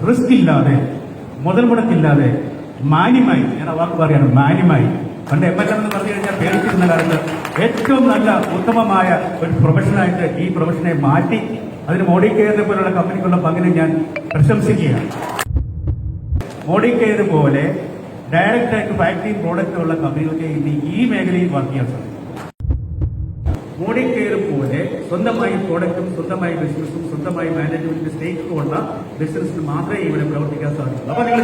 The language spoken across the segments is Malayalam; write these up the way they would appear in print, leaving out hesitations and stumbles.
റിസ്ക് ഇല്ലാതെ മുതൽ മുടക്കില്ലാതെ മാന്യമായി, ഞാൻ ആ വാക്ക് പറയാണ്, മാന്യമായി, പണ്ട് MLM എന്ന് പറഞ്ഞു കഴിഞ്ഞാൽ പേടിച്ചിരുന്ന കാലത്ത് ഏറ്റവും നല്ല ഉത്തമമായ ഒരു പ്രൊഫഷനായിട്ട് ഈ പ്രൊഫഷനെ മാറ്റി അതിന് മോഡി കെയറിനെ പോലുള്ള കമ്പനിക്കുള്ള പങ്കിനെ ഞാൻ പ്രശംസിക്കുകയാണ്. മോഡി കെയർ പോലെ ഡയറക്റ്റായിട്ട് ഫാക്ടറി പ്രോഡക്റ്റ് ഉള്ള കമ്പനികൾക്ക് ഇനി ഈ മേഖലയിൽ വർക്ക് ചെയ്യാൻ സാധിക്കും. മോഡി കെയർ പോലെ സ്വന്തമായി പ്രോഡക്റ്റും സ്വന്തമായി ബിസിനസ്സും സ്വന്തമായി മാനേജ്മെന്റിന്റെ സ്റ്റേക്കും ഉള്ള ബിസിനസ്സിന് മാത്രമേ ഇവിടെ പ്രവർത്തിക്കാൻ സാധിക്കൂ. അപ്പൊ നിങ്ങൾ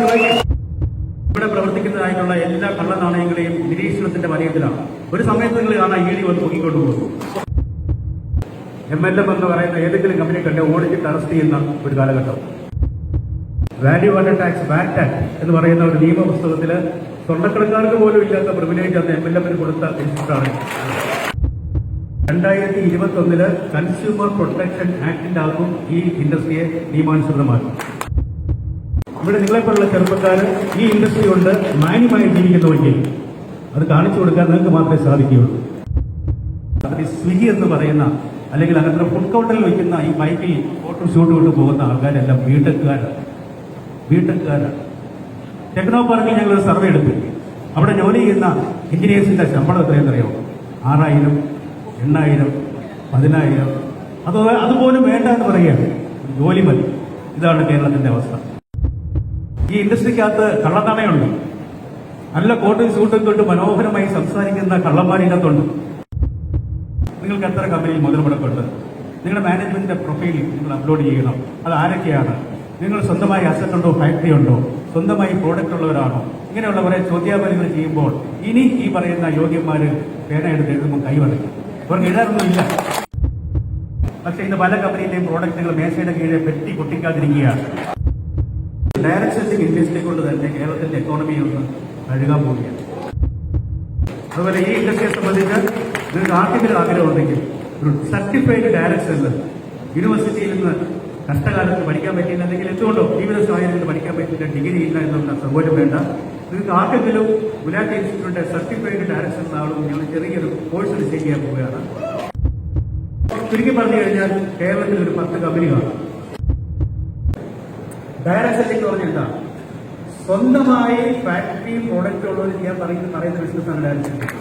ഇവിടെ പ്രവർത്തിക്കുന്നതായിട്ടുള്ള എല്ലാ കള്ളനാണയങ്ങളെയും നിരീക്ഷണത്തിന്റെ വലയത്തിലാണ്. ഒരു സമയത്ത് നിങ്ങൾ കാണാൻ ED വന്ന് പൊക്കിക്കൊണ്ടുപോകും. MLM എന്ന് പറയുന്ന ഏതെങ്കിലും കമ്പനി കണ്ട് ഓടിച്ചിട്ട് അറസ്റ്റ് ചെയ്യുന്ന ഒരു കാലഘട്ടം. Value added tax VAT act എന്ന് പറയുന്ന ഒരു നിയമപുസ്തകത്തിൽ സ്വർണ്ണക്കടക്കാർക്ക് പോലും ഇല്ലാത്ത പ്രിവിലേജ് അന്ന് MLM കൊടുത്ത ഇൻസ്റ്റിറ്റ്യൂട്ടാണ്. 2021 കൺസ്യൂമർ പ്രൊട്ടക്ഷൻ ആക്ടിന്റെ ആകും ഈ ഇൻഡസ്ട്രിയെ നിയമാനുസൃതമാക്കും. ഇവിടെ നിങ്ങളെപ്പോലുള്ള ചെറുപ്പക്കാർ ഈ ഇൻഡസ്ട്രി കൊണ്ട് മാന്യമായി ജീവിക്കുന്നുവെങ്കിൽ അത് കാണിച്ചു കൊടുക്കാൻ നിങ്ങൾക്ക് മാത്രമേ സാധിക്കുകയുള്ളൂ. അതിന് സ്വിഗ്ഗി എന്ന് പറയുന്ന അല്ലെങ്കിൽ അങ്ങനത്തെ ഫുഡ് കൗണ്ടറിൽ വയ്ക്കുന്ന ഈ ബൈക്കിൽ ഫോട്ടോ ഷൂട്ട് കൊണ്ട് പോകുന്ന ആൾക്കാരെല്ലാം വീട്ടക്കാരാണ്. ടെക്നോ പാർക്കിൽ ഞങ്ങളൊരു സർവേ എടുത്തു. അവിടെ ജോലി ചെയ്യുന്ന എഞ്ചിനീയേഴ്സിന്റെ ശമ്പളം എത്രയെന്നറിയോ? 6000, 8000, 10000. അതുപോലും വേണ്ട എന്ന് പറയുകയാണ്. ജോലി മതി. ഇതാണ് കേരളത്തിന്റെ അവസ്ഥ. ഈ ഇൻഡസ്ട്രിക്കകത്ത് കള്ളനാണയുണ്ട്. നല്ല കോട്ടും സൂട്ടും തൊട്ട് മനോഹരമായി സംസാരിക്കുന്ന കള്ളന്മാരിനകത്തുണ്ട്. നിങ്ങൾക്ക് എത്ര കമ്പനിയിൽ മുതൽ മുടക്കുണ്ട്? നിങ്ങളുടെ മാനേജ്മെന്റിന്റെ പ്രൊഫൈൽ നിങ്ങൾ അപ്ലോഡ് ചെയ്യണം. അത് ആരൊക്കെയാണ്? നിങ്ങൾ സ്വന്തമായി അസറ്റ് ഉണ്ടോ? ഫാക്ടറി ഉണ്ടോ? സ്വന്തമായി പ്രോഡക്റ്റ് ഉള്ളവരാണോ? ഇങ്ങനെയുള്ള കുറെ ചോദ്യാവലികൾ ചെയ്യുമ്പോൾ ഇനി ഈ പറയുന്ന യോഗ്യന്മാര് പേന എടുത്ത് എഴുതുമ്പോൾ കൈവടക്കും. അവർക്ക് എഴുതാറൊന്നുമില്ല. പക്ഷെ ഇന്ന് പല കമ്പനിയിലെയും പ്രോഡക്റ്റുകൾ മേശയുടെ കീഴെ പെട്ടി പൊട്ടിക്കാതിരിക്കുകയാണ്. ഡയറക്ട് സെല്ലിംഗ് ഇൻഡസ്ട്രി കൊണ്ട് തന്നെ കേരളത്തിന്റെ എക്കോണമി ഒന്ന് കഴുകാൻ പോവുകയാണ്. അതുപോലെ ഈ ഇൻഡസ്ട്രിയെ സംബന്ധിച്ച് നിങ്ങൾക്ക് ആർക്കെങ്കിലും ആഗ്രഹമുണ്ടെങ്കിൽ ഒരു സർട്ടിഫൈഡ് ഡയറക്ട് സെല്ലർ യൂണിവേഴ്സിറ്റിയിൽ നിന്ന് കഷ്ടകാലത്ത് പഠിക്കാൻ പറ്റിയില്ല, അല്ലെങ്കിൽ എന്തുകൊണ്ടോ ജീവിത സാഹചര്യത്തിൽ പഠിക്കാൻ പറ്റില്ല, ഡിഗ്രി ഇല്ല എന്നുള്ള സൗകര്യം വേണ്ട. നിങ്ങൾക്ക് ആർക്കെങ്കിലും ഗുലാറ്റി ഇൻസ്റ്റിറ്റ്യൂട്ടിന്റെ സർട്ടിഫൈഡ് ഡയറക്ട് സെല്ലർ ആളും ഞങ്ങൾ ചെറിയൊരു കോഴ്സ് ഡിസൈൻ ചെയ്യാൻ പോവുകയാണ്. ചുരുക്കി പറഞ്ഞു കഴിഞ്ഞാൽ കേരളത്തിൽ ഒരു 10 കമ്പനി കാണും. ഡയറക്ട് സെല്ലിംഗ് എന്ന് പറഞ്ഞിട്ടാ സ്വന്തമായി ഫാക്ടറി പ്രോഡക്റ്റ് ഉള്ളവർ ചെയ്യാൻ പറയുന്ന ബിസിനസ്സാണ് ഡയറക്ട് സെല്ലിംഗ്.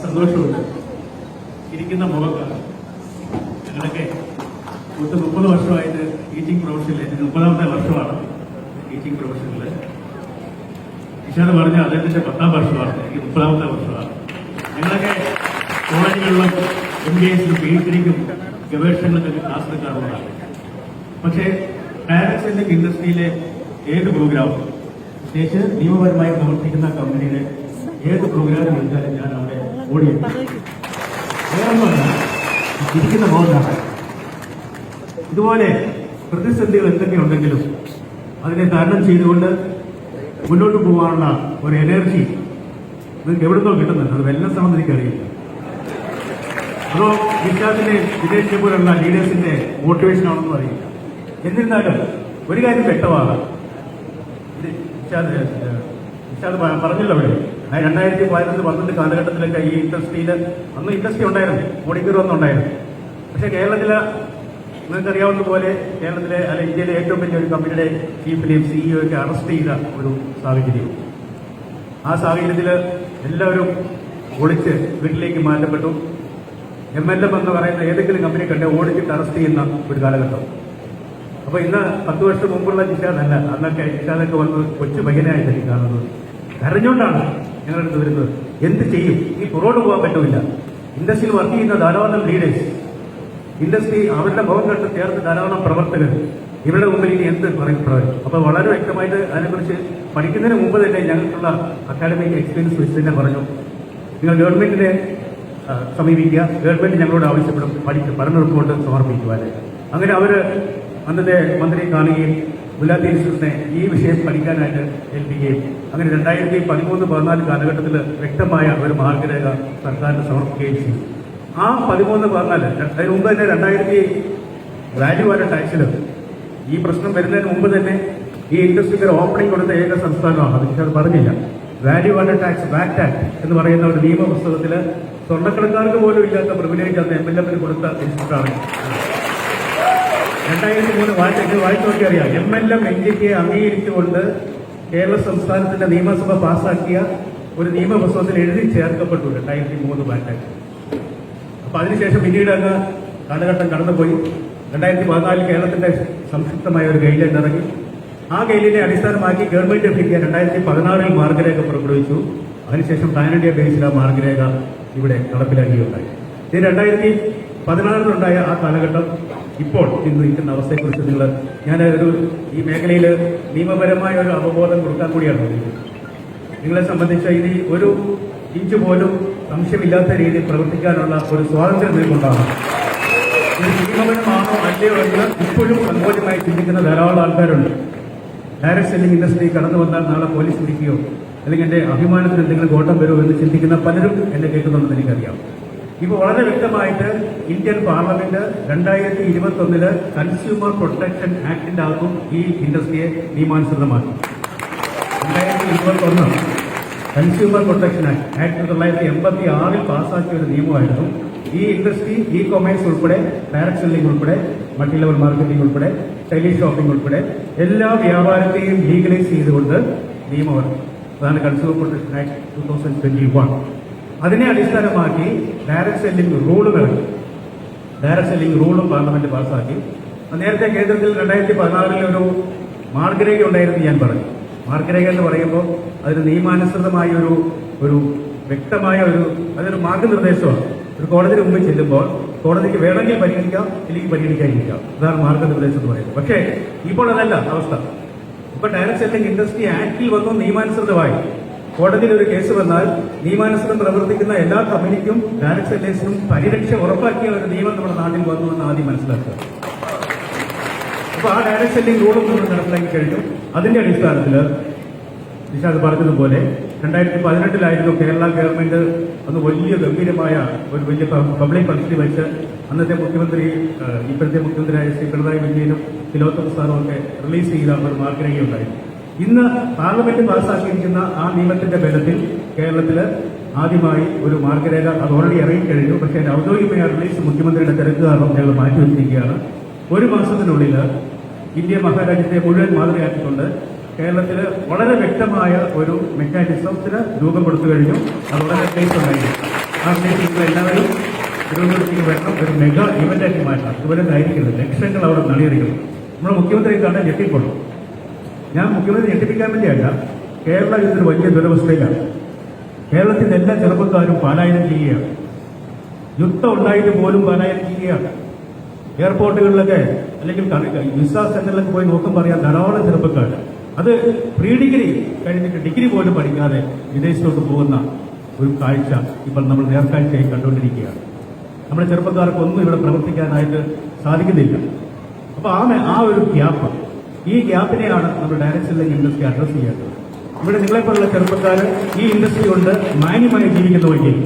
സന്തോഷമുണ്ട്. ഇരിക്കുന്ന മുഖക്കാണ്. ഞങ്ങളൊക്കെ 30 വർഷമായിട്ട് ടീച്ചിങ് പ്രൊഫഷനിൽ, 30ാമത്തെ വർഷമാണ് ടീച്ചിങ് പ്രൊഫഷനിൽ. ഇഷാദ് പറഞ്ഞ അദ്ദേഹത്തിന്റെ 10ാം വർഷമാണ്, എനിക്ക് 30ാമത്തെ വർഷമാണ്. ഞങ്ങളൊക്കെ കോളേജുകളിലും MBAസിലും PhDക്കും ഗവേഷണങ്ങൾക്കൊക്കെ ക്ലാസ് എടുക്കാറുള്ളതാണ്. പക്ഷേ ഡയറക്ട് സെല്ലിംഗ് ഇൻഡസ്ട്രിയിലെ ഏത് പ്രോഗ്രാമും, പ്രത്യേകിച്ച് നിയമപരമായി പ്രവർത്തിക്കുന്ന കമ്പനിയുടെ ഏത് പ്രോഗ്രാം എടുത്താലും ഞാൻ അവിടെ ഓടിയെത്തും. വേറൊന്നുമല്ല, ഇരിക്കുന്ന മോഹനാണ്. ഇതുപോലെ പ്രതിസന്ധികൾ എന്തൊക്കെയുണ്ടെങ്കിലും അതിനെ തരണം ചെയ്തുകൊണ്ട് മുന്നോട്ട് പോകാനുള്ള ഒരു എനർജി നിങ്ങൾക്ക് എവിടുന്നോ കിട്ടുന്നുണ്ട്. അത് വെല്ലം സംബന്ധിച്ച് എനിക്കറിയില്ല. അതോ വിശ്വാസിന്റെ വിദേശത്തെ പോലുള്ള ലീഡേഴ്സിന്റെ മോട്ടിവേഷൻ ആണെന്നും അറിയില്ല. എന്നിരുന്നാലും ഒരു കാര്യം വ്യക്തമാണ്, വിശ്വാസ് പറഞ്ഞല്ലോ അവിടെ 2011-12 കാലഘട്ടത്തിലൊക്കെ ഈ ഇൻഡസ്ട്രിയിൽ അന്ന് ഇൻഡസ്ട്രി ഉണ്ടായിരുന്നു, മോഡിക്കർ ഒന്നുണ്ടായിരുന്നു. പക്ഷെ കേരളത്തില് നിങ്ങൾക്കറിയാവുന്ന പോലെ കേരളത്തിലെ അല്ല ഇന്ത്യയിലെ ഏറ്റവും വലിയ ഒരു കമ്പനിയുടെ ചീഫിനെയും CEO ഒക്കെ അറസ്റ്റ് ചെയ്ത ഒരു സാഹചര്യം. ആ സാഹചര്യത്തിൽ എല്ലാവരും ഒളിച്ച് വീട്ടിലേക്ക് മാറ്റപ്പെട്ടു. MLM എന്ന് പറയുന്ന ഏതെങ്കിലും കമ്പനി കണ്ട് ഓടിച്ചിട്ട് അറസ്റ്റ് ചെയ്യുന്ന ഒരു കാലഘട്ടം. അപ്പൊ ഇന്ന് 10 വർഷം മുമ്പുള്ള ജിഷാദല്ല, അന്നൊക്കെ ജിഷാദൊക്കെ വന്ന് കൊച്ചു പയ്യനായിട്ടാണ് കാണുന്നത്. കരഞ്ഞുകൊണ്ടാണ് ഞങ്ങളടുത്ത് വരുന്നത്. എന്ത് ചെയ്യും? ഈ പുറകോട്ട് പോകാൻ പറ്റില്ല. ഇൻഡസ്ട്രിയിൽ വർക്ക് ചെയ്യുന്ന ധാരാളം ലീഡേഴ്സ്, ഇൻഡസ്ട്രി അവരുടെ മുഖം കണ്ട് ചേർത്ത് ധാരാളം പ്രവർത്തകർ, ഇവരുടെ മുമ്പിൽ ഇനി എന്ത് പറയും? അപ്പൊ വളരെ വ്യക്തമായിട്ട് അതിനെക്കുറിച്ച് പഠിക്കുന്നതിന് മുമ്പ് തന്നെ ഞങ്ങൾക്കുള്ള അക്കാഡമിക് എക്സ്പീരിയൻസ് വെച്ച് തന്നെ പറഞ്ഞു, നിങ്ങൾ ഗവൺമെന്റിനെ സമീപിക്കുക, ഗവൺമെന്റ് ഞങ്ങളോട് ആവശ്യപ്പെടും പഠന റിപ്പോർട്ട് സമർപ്പിക്കുവാൻ. അങ്ങനെ അവര് അന്നത്തെ മന്ത്രിയെ കാണുകയും ഗുലാത്തി ഇൻസ്റ്റിറ്റ്യൂട്ടിനെ ഈ വിഷയം പഠിക്കാനായിട്ട് ഏൽപ്പിക്കുകയും അങ്ങനെ 2013-14 കാലഘട്ടത്തിൽ വ്യക്തമായ ഒരു മാർഗരേഖ സർക്കാരിന് സമർപ്പിക്കുകയും ചെയ്തു. ആ 13-14 അതിന് മുമ്പ് തന്നെ 2000 വാല്യൂ ആഡഡ് ടാക്സിൽ ഈ പ്രശ്നം വരുന്നതിന് മുമ്പ് തന്നെ ഈ ഇൻഡസ്ട്രിക്ക് ഓപ്പണിംഗ് കൊടുത്ത ഏക സംസ്ഥാനമാണ്. അത് പറഞ്ഞില്ല. വാല്യൂ ആഡഡ് ടാക്സ് വാറ്റ് ആക്ട് എന്ന് പറയുന്ന ഒരു നിയമപുസ്തകത്തിൽ സ്വർണ്ണക്കടക്കാർക്ക് പോലും ഇല്ലാത്ത പ്രിവിലേജ് അന്ന് MLM കൊടുത്ത ഇൻസ്റ്റിറ്റ്യൂട്ടാണ്. 2003 വായിച്ചു നോക്കിയറിയാം. MLM NGK അംഗീകരിച്ചുകൊണ്ട് കേരള സംസ്ഥാനത്തിന്റെ നിയമസഭ പാസാക്കിയ ഒരു നിയമപുസ്തകത്തിൽ എഴുതി ചേർക്കപ്പെട്ടു 2003 വാറ്റ് ആക്ട്. അപ്പൊ അതിനുശേഷം പിന്നീട് അങ്ങ് കാലഘട്ടം കടന്നുപോയി. 2014 കേരളത്തിന്റെ സംക്ഷിപ്തമായ ഒരു ഗൈഡ്ലൈൻ ഇറങ്ങി. ആ ഗൈഡിനെ അടിസ്ഥാനമാക്കി ഗവൺമെന്റ് ഓഫ് ഇന്ത്യ 2016 മാർഗരേഖ പുറപ്പെടുവിച്ചു. അതിനുശേഷം പാൻ ഇന്ത്യ ബേസിൽ ആ മാർഗരേഖ ഇവിടെ നടപ്പിലാക്കിയുണ്ടായി. ഇത് 2016 ആ കാലഘട്ടം ഇപ്പോൾ ഇന്ന് നിൽക്കുന്ന അവസ്ഥയെക്കുറിച്ച് ഈ മേഖലയിൽ നിയമപരമായ ഒരു അവബോധം കൊടുക്കാൻ കൂടിയാണ് നിങ്ങളെ സംബന്ധിച്ച് ഇനി ഒരു ഇഞ്ച് പോലും സംശയമില്ലാത്ത രീതിയിൽ പ്രവർത്തിക്കാനുള്ള ഒരു സ്വാതന്ത്ര്യം നിങ്ങൾക്കുണ്ടാകണം. ഇത് നിയമപരമാണോ അല്ലയോ എന്ന് ഇപ്പോഴും സങ്കോചമായി ചിന്തിക്കുന്ന ധാരാളം ആൾക്കാരുണ്ട്. ഡയറക്ട് സെല്ലിംഗ് ഇൻഡസ്ട്രി കടന്നു വന്നാൽ നാളെ പോലീസ് പിടിക്കുകയോ അല്ലെങ്കിൽ എന്റെ അഭിമാനത്തിന് എന്തെങ്കിലും കോട്ടം വരുമോ എന്ന് ചിന്തിക്കുന്ന പലരും എന്നെ കേൾക്കുന്നുണ്ടെന്ന് എനിക്കറിയാം. ഇപ്പോൾ വളരെ വ്യക്തമായിട്ട് ഇന്ത്യൻ പാർലമെന്റ് 2021 കൺസ്യൂമർ പ്രൊട്ടക്ഷൻ ആക്ടിന്റെ അകത്തും ഈ ഇൻഡസ്ട്രിയെ നിയമാനുസൃതമാക്കി. 2021 കൺസ്യൂമർ പ്രൊട്ടക്ഷൻ ആക്ട് 1986 പാസ്സാക്കിയ ഒരു നിയമമായിരുന്നു. ഈ ഇൻഡസ്ട്രി ഇ കൊമേഴ്സ് ഉൾപ്പെടെ ഡയറക്ട് സെല്ലിംഗ് ഉൾപ്പെടെ മൾട്ടി ലെവൽ മാർക്കറ്റിംഗ് ഉൾപ്പെടെ ടെലി ഷോപ്പിംഗ് ഉൾപ്പെടെ എല്ലാ വ്യാപാരത്തെയും ലീഗലൈസ് ചെയ്തുകൊണ്ട് നിയമമാണ്. അതാണ് കൺസ്യൂമർ പ്രൊട്ടക്ഷൻ ആക്ട് 2021. അതിനെ അടിസ്ഥാനമാക്കി ഡയറക്ട് സെല്ലിംഗ് റൂളും പാർലമെന്റ് പാസ്സാക്കി. നേരത്തെ കേന്ദ്രത്തിൽ 2016 ഒരു മാർഗരേഖ ഉണ്ടായിരുന്നു ഞാൻ പറഞ്ഞു. മാർഗരേഖ എന്ന് പറയുമ്പോൾ അതിന് നിയമാനുസൃതമായ ഒരു വ്യക്തമായ അതൊരു മാർഗനിർദ്ദേശമാണ്. ഒരു കോടതിയുടെ മുമ്പിൽ ചെല്ലുമ്പോൾ കോടതിക്ക് വേണമെങ്കിൽ പരിഗണിക്കാം, ഇല്ലെങ്കിൽ പരിഗണിക്കാതിരിക്കാം. അതാണ് മാർഗനിർദ്ദേശം എന്ന് പറയുന്നത്. പക്ഷേ ഇപ്പോൾ അതല്ല അവസ്ഥ. ഇപ്പൊ ഡയറക്ട് സെല്ലിംഗ് ഇൻഡസ്ട്രി ആക്ടിൽ വന്നു നിയമാനുസൃതമായി. കോടതിയിൽ ഒരു കേസ് വന്നാൽ നിയമാനുസൃതം പ്രവർത്തിക്കുന്ന എല്ലാ കമ്പനിക്കും ഡയറക്ട് സെല്ലേഴ്സിനും പരിരക്ഷ ഉറപ്പാക്കിയ ഒരു നിയമം നമ്മുടെ നാട്ടിൽ വന്നു എന്ന് ആദ്യം മനസ്സിലാക്കുക. അപ്പൊ ആ ഡയറക്ട് സെല്ലിംഗ് റൂളും നമ്മൾ നടപ്പിലാക്കി കഴിഞ്ഞു. അതിന്റെ അടിസ്ഥാനത്തിൽ നിഷാദ് പറഞ്ഞതുപോലെ 2018 കേരള ഗവൺമെന്റ് അന്ന് വലിയ ഗംഭീരമായ ഒരു വലിയ പബ്ലിക് ഫംഗ്ഷനിൽ വെച്ച് അന്നത്തെ മുഖ്യമന്ത്രി ഇപ്പോഴത്തെ മുഖ്യമന്ത്രിയായ ശ്രീ പിണറായി വിജയനും തിലോത്തമ സാറും ഒക്കെ റിലീസ് ചെയ്ത ഒരു മാർഗരേഖയുണ്ടായി. ഇന്ന് പാർലമെന്റ് പാസ്സാക്കിയിരിക്കുന്ന ആ നിയമത്തിന്റെ ബലത്തിൽ കേരളത്തിൽ ആദ്യമായി ഒരു മാർഗരേഖ അത് ഓൾറെഡി ഇറങ്ങിക്കഴിഞ്ഞു. പക്ഷേ അതിന്റെ ഔദ്യോഗികമായ റിലീസ് മുഖ്യമന്ത്രിയുടെ തിരക്ക് കാരണം ഞങ്ങൾ മാറ്റിവെച്ചിരിക്കുകയാണ്. ഒരു മാസത്തിനുള്ളിൽ ഇന്ത്യ മഹാരാജ്യത്തെ മുഴുവൻ മാതൃകയാക്കിക്കൊണ്ട് കേരളത്തിൽ വളരെ വ്യക്തമായ ഒരു മെക്കാനിസത്തിന് രൂപം കൊടുത്തു കഴിഞ്ഞു. അത് വളരെ പ്ലേസ് ഉണ്ടായിരുന്നു. ആ പ്ലേസ് നിങ്ങൾ എല്ലാവരും തിരുവനന്തപുരത്തേക്ക് വരണം. ഒരു മെഗാ ഇവന്റാക്കി മാറ്റാം. ഇതുപോലെ ആയിരിക്കുന്നത് ലക്ഷങ്ങൾ അവിടെ നടിയറിക്കണം. നമ്മുടെ മുഖ്യമന്ത്രി കാണാൻ ഞെട്ടിക്കൊള്ളു. ഞാൻ മുഖ്യമന്ത്രി ഞെട്ടിപ്പിക്കാൻ വേണ്ടിയല്ല, കേരളം ഇതൊരു വലിയ ദുരവസ്ഥയിലാണ്. കേരളത്തിന്റെ എല്ലാ ചെറുപ്പക്കാരും പലായനം ചെയ്യുകയാണ്. യുദ്ധം ഉണ്ടായിട്ട് പോലും പലായനം ചെയ്യുകയാണ്. എയർപോർട്ടുകളിലൊക്കെ അല്ലെങ്കിൽ വിസ സെന്ററിലൊക്കെ പോയി നോക്കുമ്പോൾ പറയാൻ ധാരാളം ചെറുപ്പക്കാർ അത് പ്രീ ഡിഗ്രി കഴിഞ്ഞിട്ട് ഡിഗ്രി പോലും പഠിക്കാതെ വിദേശത്തോട്ട് പോകുന്ന ഒരു കാഴ്ച ഇപ്പോൾ നമ്മൾ നേർക്കാഴ്ചയായി കണ്ടുകൊണ്ടിരിക്കുകയാണ്. നമ്മുടെ ചെറുപ്പക്കാർക്കൊന്നും ഇവിടെ പ്രവർത്തിക്കാനായിട്ട് സാധിക്കുന്നില്ല. അപ്പൊ ആ ഒരു ഗ്യാപ്പ്, ഈ ഗ്യാപ്പിനെയാണ് നമ്മൾ ഡയറക്ട് സെല്ലിംഗ് ഇൻഡസ്ട്രി അഡ്രസ് ചെയ്യേണ്ടത്. ഇവിടെ നിങ്ങളെപ്പോലുള്ള ചെറുപ്പക്കാർ ഈ ഇൻഡസ്ട്രി കൊണ്ട് മാന്യമായി ജീവിക്കുന്നുവെങ്കിൽ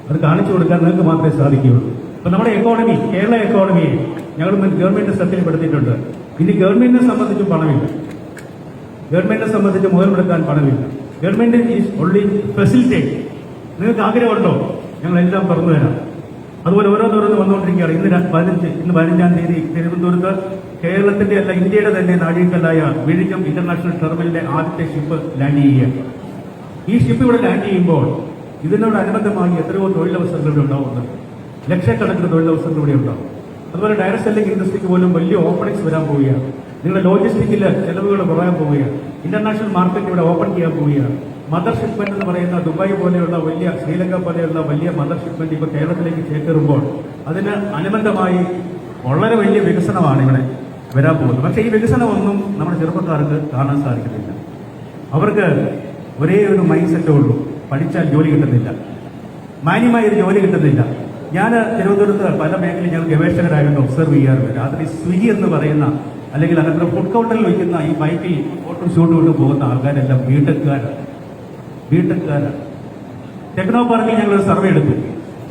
അത് കാണിച്ചു കൊടുക്കാൻ നിങ്ങൾക്ക് മാത്രമേ സാധിക്കുകയുള്ളൂ. അപ്പൊ നമ്മുടെ എക്കോണമി, കേരള എക്കോണമിയെ ഞങ്ങൾ ഗവൺമെന്റ് ശ്രദ്ധയിൽപ്പെടുത്തിയിട്ടുണ്ട്. ഇനി ഗവൺമെന്റിനെ സംബന്ധിച്ചും പണമില്ല, ഗവൺമെന്റിനെ സംബന്ധിച്ച് മുതലെടുക്കാൻ പണമില്ല. Government is only facilitate. നിങ്ങൾക്ക് ആഗ്രഹമുണ്ടോ? ഞങ്ങളെല്ലാം പറഞ്ഞു തരാം. അതുപോലെ ഓരോന്നോരോന്ന് വന്നുകൊണ്ടിരിക്കുകയാണ്. ഇന്ന് 15-ാം തീയതി തിരുവനന്തപുരത്ത് കേരളത്തിന്റെ അല്ല ഇന്ത്യയുടെ തന്നെ നാഴികക്കല്ലായ വിഴിഞ്ഞം ഇന്റർനാഷണൽ ടെർമിനലിന്റെ ആദ്യത്തെ ഷിപ്പ് ലാൻഡ് ചെയ്യുകയാണ്. ഈ ഷിപ്പ് ഇവിടെ ലാൻഡ് ചെയ്യുമ്പോൾ ഇതിനോടനുബന്ധമായി എത്രയോ തൊഴിലവസരങ്ങൾ ഇവിടെ ഉണ്ടാവുന്നുണ്ട്. ലക്ഷക്കണക്കിന് തൊഴിലവസരങ്ങൾ ഇവിടെ ഉണ്ടാവും. അതുപോലെ ഡയറക്ട് സെല്ലിംഗ് ഇൻഡസ്ട്രിക്ക് പോലും വലിയ ഓപ്പണിംഗ്സ് വരാൻ പോവുകയാണ്. നിങ്ങളുടെ ലോജിസ്റ്റിക്കിലെ ചെലവുകൾ കുറയാൻ പോവുകയാണ്. ഇന്റർനാഷണൽ മാർക്കറ്റ് ഇവിടെ ഓപ്പൺ ചെയ്യാൻ പോവുകയാണ്. മദർ ഷിപ്മെന്റ് എന്ന് പറയുന്ന ദുബായ് പോലെയുള്ള വലിയ, ശ്രീലങ്ക പോലെയുള്ള വലിയ മദർ ഷിപ്മെന്റ് ഇപ്പോൾ കേരളത്തിലേക്ക് ചേക്കേറുമ്പോൾ അതിന് അനുബന്ധമായി വളരെ വലിയ വികസനമാണ് ഇവിടെ വരാൻ പോകുന്നത്. പക്ഷേ ഈ വികസനമൊന്നും നമ്മുടെ ചെറുപ്പക്കാർക്ക് കാണാൻ സാധിക്കുന്നില്ല. അവർക്ക് ഒരേ ഒരു മൈൻഡ് സെറ്റേ ഉള്ളൂ, പഠിച്ചാൽ ജോലി കിട്ടുന്നില്ല, മാന്യമായ ഒരു ജോലി കിട്ടുന്നില്ല. ഞാൻ തിരുവനന്തപുരത്ത് പല മേഖലയിൽ ഞങ്ങൾ ഗവേഷകരായിട്ട് ഒബ്സർവ് ചെയ്യാറുണ്ട്. രാത്രി സ്വിഗ്ഗി എന്ന് പറയുന്ന അല്ലെങ്കിൽ അങ്ങനെ ഫുഡ് കൗണ്ടറിൽ വയ്ക്കുന്ന ഈ ബൈക്കിൽ ഫോട്ടോ ഷൂട്ട് കൊണ്ട് പോകുന്ന ആൾക്കാരെല്ലാം ബിടെക്കുകാരാണ്. ടെക്നോ പാർക്കിൽ ഞങ്ങളൊരു സർവേ എടുത്തു.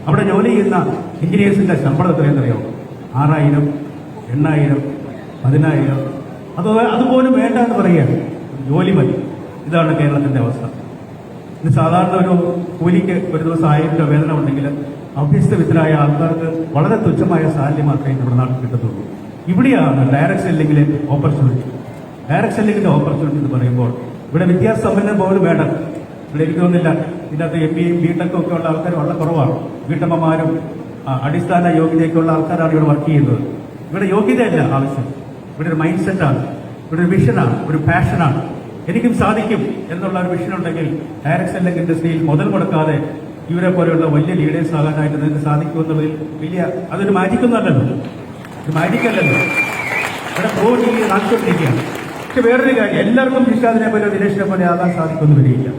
അവിടെ ജോലി ചെയ്യുന്ന എഞ്ചിനീയേഴ്സിന്റെ ശമ്പളം എത്രയെന്നറിയോ? 6000, 8000, 10000. അതുപോലും വേണ്ട എന്ന് പറയുകയാണ്. ജോലി മതി. ഇതാണ് കേരളത്തിന്റെ അവസ്ഥ. ഇത് സാധാരണ ഒരു കൂലിക്ക് ഒരു ദിവസം 1000 രൂപ വേതനം ഉണ്ടെങ്കിൽ അഭ്യസ്തവിദ്യരായ ആൾക്കാർക്ക് വളരെ തുച്ഛമായ സാലറി മാത്രമേ നമ്മുടെ നാട്ടിൽ കിട്ടത്തുള്ളൂ. ഇവിടെയാണ് ഡയറക്ട് സെല്ലിങ്ങിലെ ഓപ്പർച്യൂണിറ്റി. ഡയറക്ട് സെല്ലിങ്ങിന്റെ ഓപ്പർച്യൂണിറ്റി എന്ന് പറയുമ്പോൾ ഇവിടെ വിദ്യാസമ്പന്നൻ പോലും വേണം. ഇവിടെ എനിക്ക് തോന്നുന്നില്ല ഇതിനകത്ത് MBA BTech ഒക്കെ ഉള്ള ആൾക്കാർ വളരെ കുറവാണ്. വീട്ടമ്മമാരും അടിസ്ഥാന യോഗ്യതയൊക്കെയുള്ള ആൾക്കാരാണ് ഇവിടെ വർക്ക് ചെയ്യുന്നത്. ഇവിടെ യോഗ്യതയല്ല ആവശ്യം, ഇവിടെ ഒരു മൈൻഡ് സെറ്റാണ്, ഇവിടെ ഒരു വിഷനാണ്, ഒരു പാഷനാണ്. എനിക്കും സാധിക്കും എന്നുള്ള ഒരു വിഷൻ ഉണ്ടെങ്കിൽ ഡയറക്ട് സെല്ലിംഗ് ഇൻഡസ്ട്രിയിൽ മുതൽ മുടക്കാതെ ഇവരെ പോലെയുള്ള വലിയ ലീഡേഴ്സ് ആകാനായിട്ട് നിങ്ങൾക്ക് സാധിക്കുമെന്നുള്ളതിൽ വലിയ അതൊരു മാജിക്കൊന്നുമല്ലല്ലോ, ഒരു മാജിക്കല്ലല്ലോ. ഇവിടെ പ്രൂവ് ചെയ്ത് കാണിച്ചുകൊണ്ടിരിക്കുകയാണ്. പക്ഷെ വേറൊരു കാര്യം, എല്ലാവർക്കും നിഷാദിനെ പോലെ ദിനേശിനെ പോലെ ആകാൻ സാധിക്കുമെന്ന് വരികയില്ല.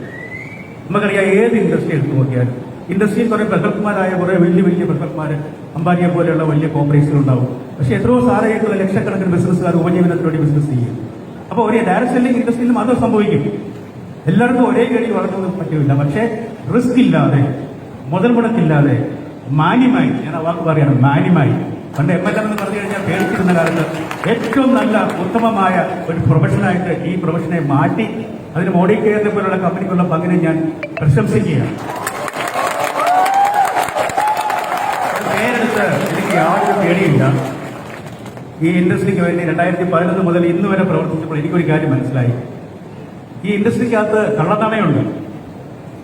നമുക്കറിയാം ഏത് ഇൻഡസ്ട്രി എടുത്തു നോക്കിയാലും ഇൻഡസ്ട്രിയിൽ കുറെ പ്രഗത്ഭന്മാരായ കുറെ വലിയ വലിയ പ്രഗത്ഭന്മാർ അംബാനിയെ പോലെയുള്ള വലിയ കോർപ്പറേഷൻ ഉണ്ടാവും. പക്ഷെ എത്രയോ സാധാരണ ലക്ഷക്കണക്കിന് ബിസിനസ്സുകാർ ഉപജീവനത്തിന് വേണ്ടി ബിസിനസ് ചെയ്യും. അപ്പോൾ ഒരു ഡയറക്ട് സെല്ലിംഗ് ഇൻഡസ്ട്രിയിലും അത് സംഭവിക്കും. എല്ലാവർക്കും ഒരേ ഗതി വളർന്നൊന്നും പറ്റില്ല. പക്ഷേ റിസ്ക് ഇല്ലാതെ, മുതൽ മുടക്കില്ലാതെ, മാന്യമായി, ഞാൻ ആ വാക്ക് പറയാണ്, മാന്യമായി. പണ്ട് MLM എന്ന് പറഞ്ഞു കഴിഞ്ഞാൽ പേടിച്ചിരുന്ന കാലത്ത് ഏറ്റവും നല്ല ഉത്തമമായ ഒരു പ്രൊഫഷനായിട്ട് ഈ പ്രൊഫഷനെ മാറ്റി അതിന് മോഡി കെയറിനെ പോലുള്ള കമ്പനിക്കുള്ള പങ്കിനെ ഞാൻ പ്രശംസിക്കുകയാണ്. പേരെടുത്ത് എനിക്ക് യാതൊരു പേടിയില്ല. ഈ ഇൻഡസ്ട്രിക്ക് വേണ്ടി 2011 മുതൽ ഇന്ന് വരെ പ്രവർത്തിച്ചപ്പോൾ എനിക്കൊരു കാര്യം മനസ്സിലായി. ഈ ഇൻഡസ്ട്രിക്കകത്ത് കള്ളനാണയുണ്ട്.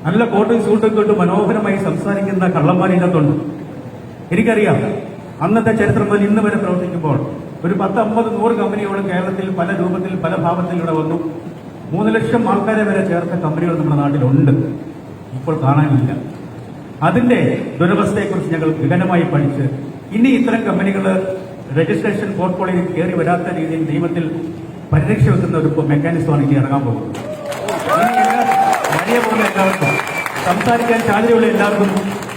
നല്ല കോട്ടും സൂട്ടൊക്കെ ഇട്ട് മനോഹരമായി സംസാരിക്കുന്ന കള്ളന്മാരിനകത്തുണ്ട്. എനിക്കറിയാം അന്നത്തെ ചരിത്രം മുതൽ ഇന്ന് വരെ പ്രവർത്തിക്കുമ്പോൾ ഒരു 10, 50, 100 കമ്പനികളും കേരളത്തിൽ പല രൂപത്തിൽ പല ഭാവത്തിൽ ഇവിടെ വന്നു. 3 ലക്ഷം ആൾക്കാരെ വരെ ചേർത്ത കമ്പനികൾ നമ്മുടെ നാട്ടിലുണ്ട്. ഇപ്പോൾ കാണാനില്ല. അതിന്റെ ദുരവസ്ഥയെക്കുറിച്ച് ഞങ്ങൾ ഗഹനമായി പഠിച്ച് ഇനി ഇത്തരം കമ്പനികൾ രജിസ്ട്രേഷൻ പോർട്ട്ഫോളിയോയിൽ കയറി വരാത്ത രീതിയിൽ നിയമത്തിൽ പരിരക്ഷ വെക്കുന്ന ഒരു മെക്കാനിസമാണ് ഇനി ഇറങ്ങാൻ പോകുന്നത്. വലിയ പോലെ എല്ലാവർക്കും സംസാരിക്കാൻ സാധ്യതയുള്ള എല്ലാവർക്കും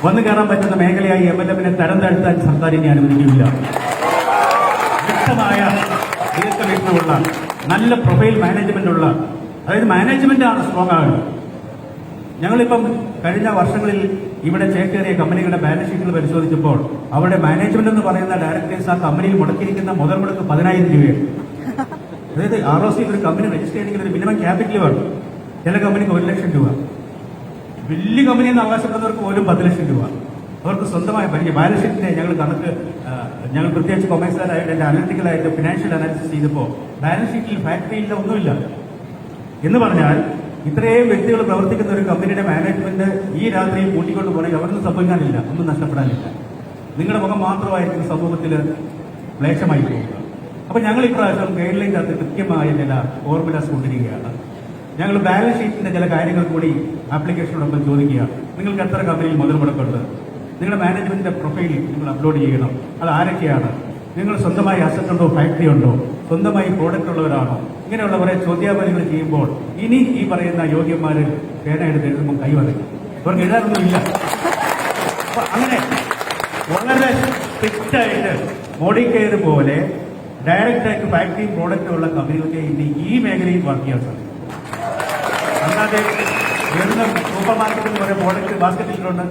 വന്നു കയറാൻ പറ്റുന്ന മേഖലയായി MLM-നെ തരം താഴ്ത്താൻ സർക്കാർ ഇനി അനുവദിക്കില്ല. വ്യക്തമായ ദീർഘവീക്ഷണമുള്ള നല്ല പ്രൊഫൈൽ മാനേജ്മെന്റ് ഉള്ള, അതായത് മാനേജ്മെന്റാണ് സ്ട്രോങ് ആകുന്നത്. ഞങ്ങളിപ്പം കഴിഞ്ഞ വർഷങ്ങളിൽ ഇവിടെ ചേക്കേറിയ കമ്പനികളുടെ ബാലൻസ് ഷീറ്റുകൾ പരിശോധിച്ചപ്പോൾ അവരുടെ മാനേജ്മെന്റ് എന്ന് പറയുന്ന ഡയറക്ടേഴ്സ് ആ കമ്പനിയിൽ മുടക്കിയിരിക്കുന്ന മുതൽ മുടക്ക് 10,000 രൂപയാണ്. അതായത് ROC ഒരു കമ്പനി രജിസ്റ്റർ ചെയ്യണമെങ്കിൽ ഒരു മിനിമം ക്യാപിറ്റൽ വേണം. ചില കമ്പനിക്ക് 1 ലക്ഷം രൂപ, വലിയ കമ്പനി എന്ന് അവകാശപ്പെടുന്നവർക്ക് പോലും 10 ലക്ഷം രൂപ. അവർക്ക് സ്വന്തമായ പരിചയം. ബാലൻസ് ഷീറ്റിനെ ഞങ്ങൾ പ്രത്യേകിച്ച് കൊമേഴ്സുകാരായിട്ട് അനലിറ്റിക്കലായിട്ട് ഫിനാൻഷ്യൽ അനാലിസിസ് ചെയ്തപ്പോൾ ബാലൻസ് ഷീറ്റിൽ ഫാക്ടറിയില്ല, ഒന്നുമില്ല. എന്ന് പറഞ്ഞാൽ ഇത്രയും വ്യക്തികൾ പ്രവർത്തിക്കുന്ന ഒരു കമ്പനിയുടെ മാനേജ്മെന്റ് ഈ രാത്രിയിൽ കൂട്ടിക്കൊണ്ട് പോകണമെങ്കിൽ അവരൊന്നും സംഭവിക്കാനില്ല, ഒന്നും നഷ്ടപ്പെടാനില്ല. നിങ്ങളുടെ മുഖം മാത്രമായിരിക്കും സമൂഹത്തിൽ ക്ലേശമായി പോകുക. അപ്പൊ ഞങ്ങൾ ഇപ്രാവശ്യം ഗൈഡ് ലൈനകത്ത് കൃത്യമായ ചില ഫോർമുലാസ് കൊണ്ടിരിക്കുകയാണ്. ഞങ്ങൾ ബാലൻസ് ഷീറ്റിന്റെ ചില കാര്യങ്ങൾ കൂടി ആപ്ലിക്കേഷനോടൊപ്പം ചോദിക്കുകയാണ്. നിങ്ങൾക്ക് എത്ര കമ്പനിയിൽ മുതൽ മുടക്കുണ്ട്? നിങ്ങളുടെ മാനേജ്മെന്റിന്റെ പ്രൊഫൈൽ നിങ്ങൾ അപ്ലോഡ് ചെയ്യണം. അത് ആരൊക്കെയാണ്? നിങ്ങൾ സ്വന്തമായി അസറ്റ് ഉണ്ടോ, ഫാക്ടറി ഉണ്ടോ, സ്വന്തമായി പ്രോഡക്റ്റ് ഉള്ളവരാണോ? ഇങ്ങനെയുള്ള കുറെ ചോദ്യാവലികൾ ചെയ്യുമ്പോൾ ഇനി ഈ പറയുന്ന യോഗ്യന്മാര് പേന എടുത്ത് എഴുതുമ്പോൾ കൈവതയ്ക്കും. അവർക്ക് എഴുതാനൊന്നുമില്ല. അപ്പൊ അങ്ങനെ വളരെ സ്ട്രിക്റ്റായിട്ട് മോഡി കെയർ പോലെ ഡയറക്റ്റായിട്ട് ഫാക്ടറിയും പ്രോഡക്റ്റും ഉള്ള കമ്പനികൾക്ക് ഇനി ഈ മേഖലയിൽ വർക്ക് ചെയ്യാൻ സാധിക്കും. അല്ലാതെ വരുന്ന സൂപ്പർ മാർക്കറ്റിൽ കുറെ പ്രോഡക്റ്റ് ബാസ്ക്കറ്റിലുണ്ട്.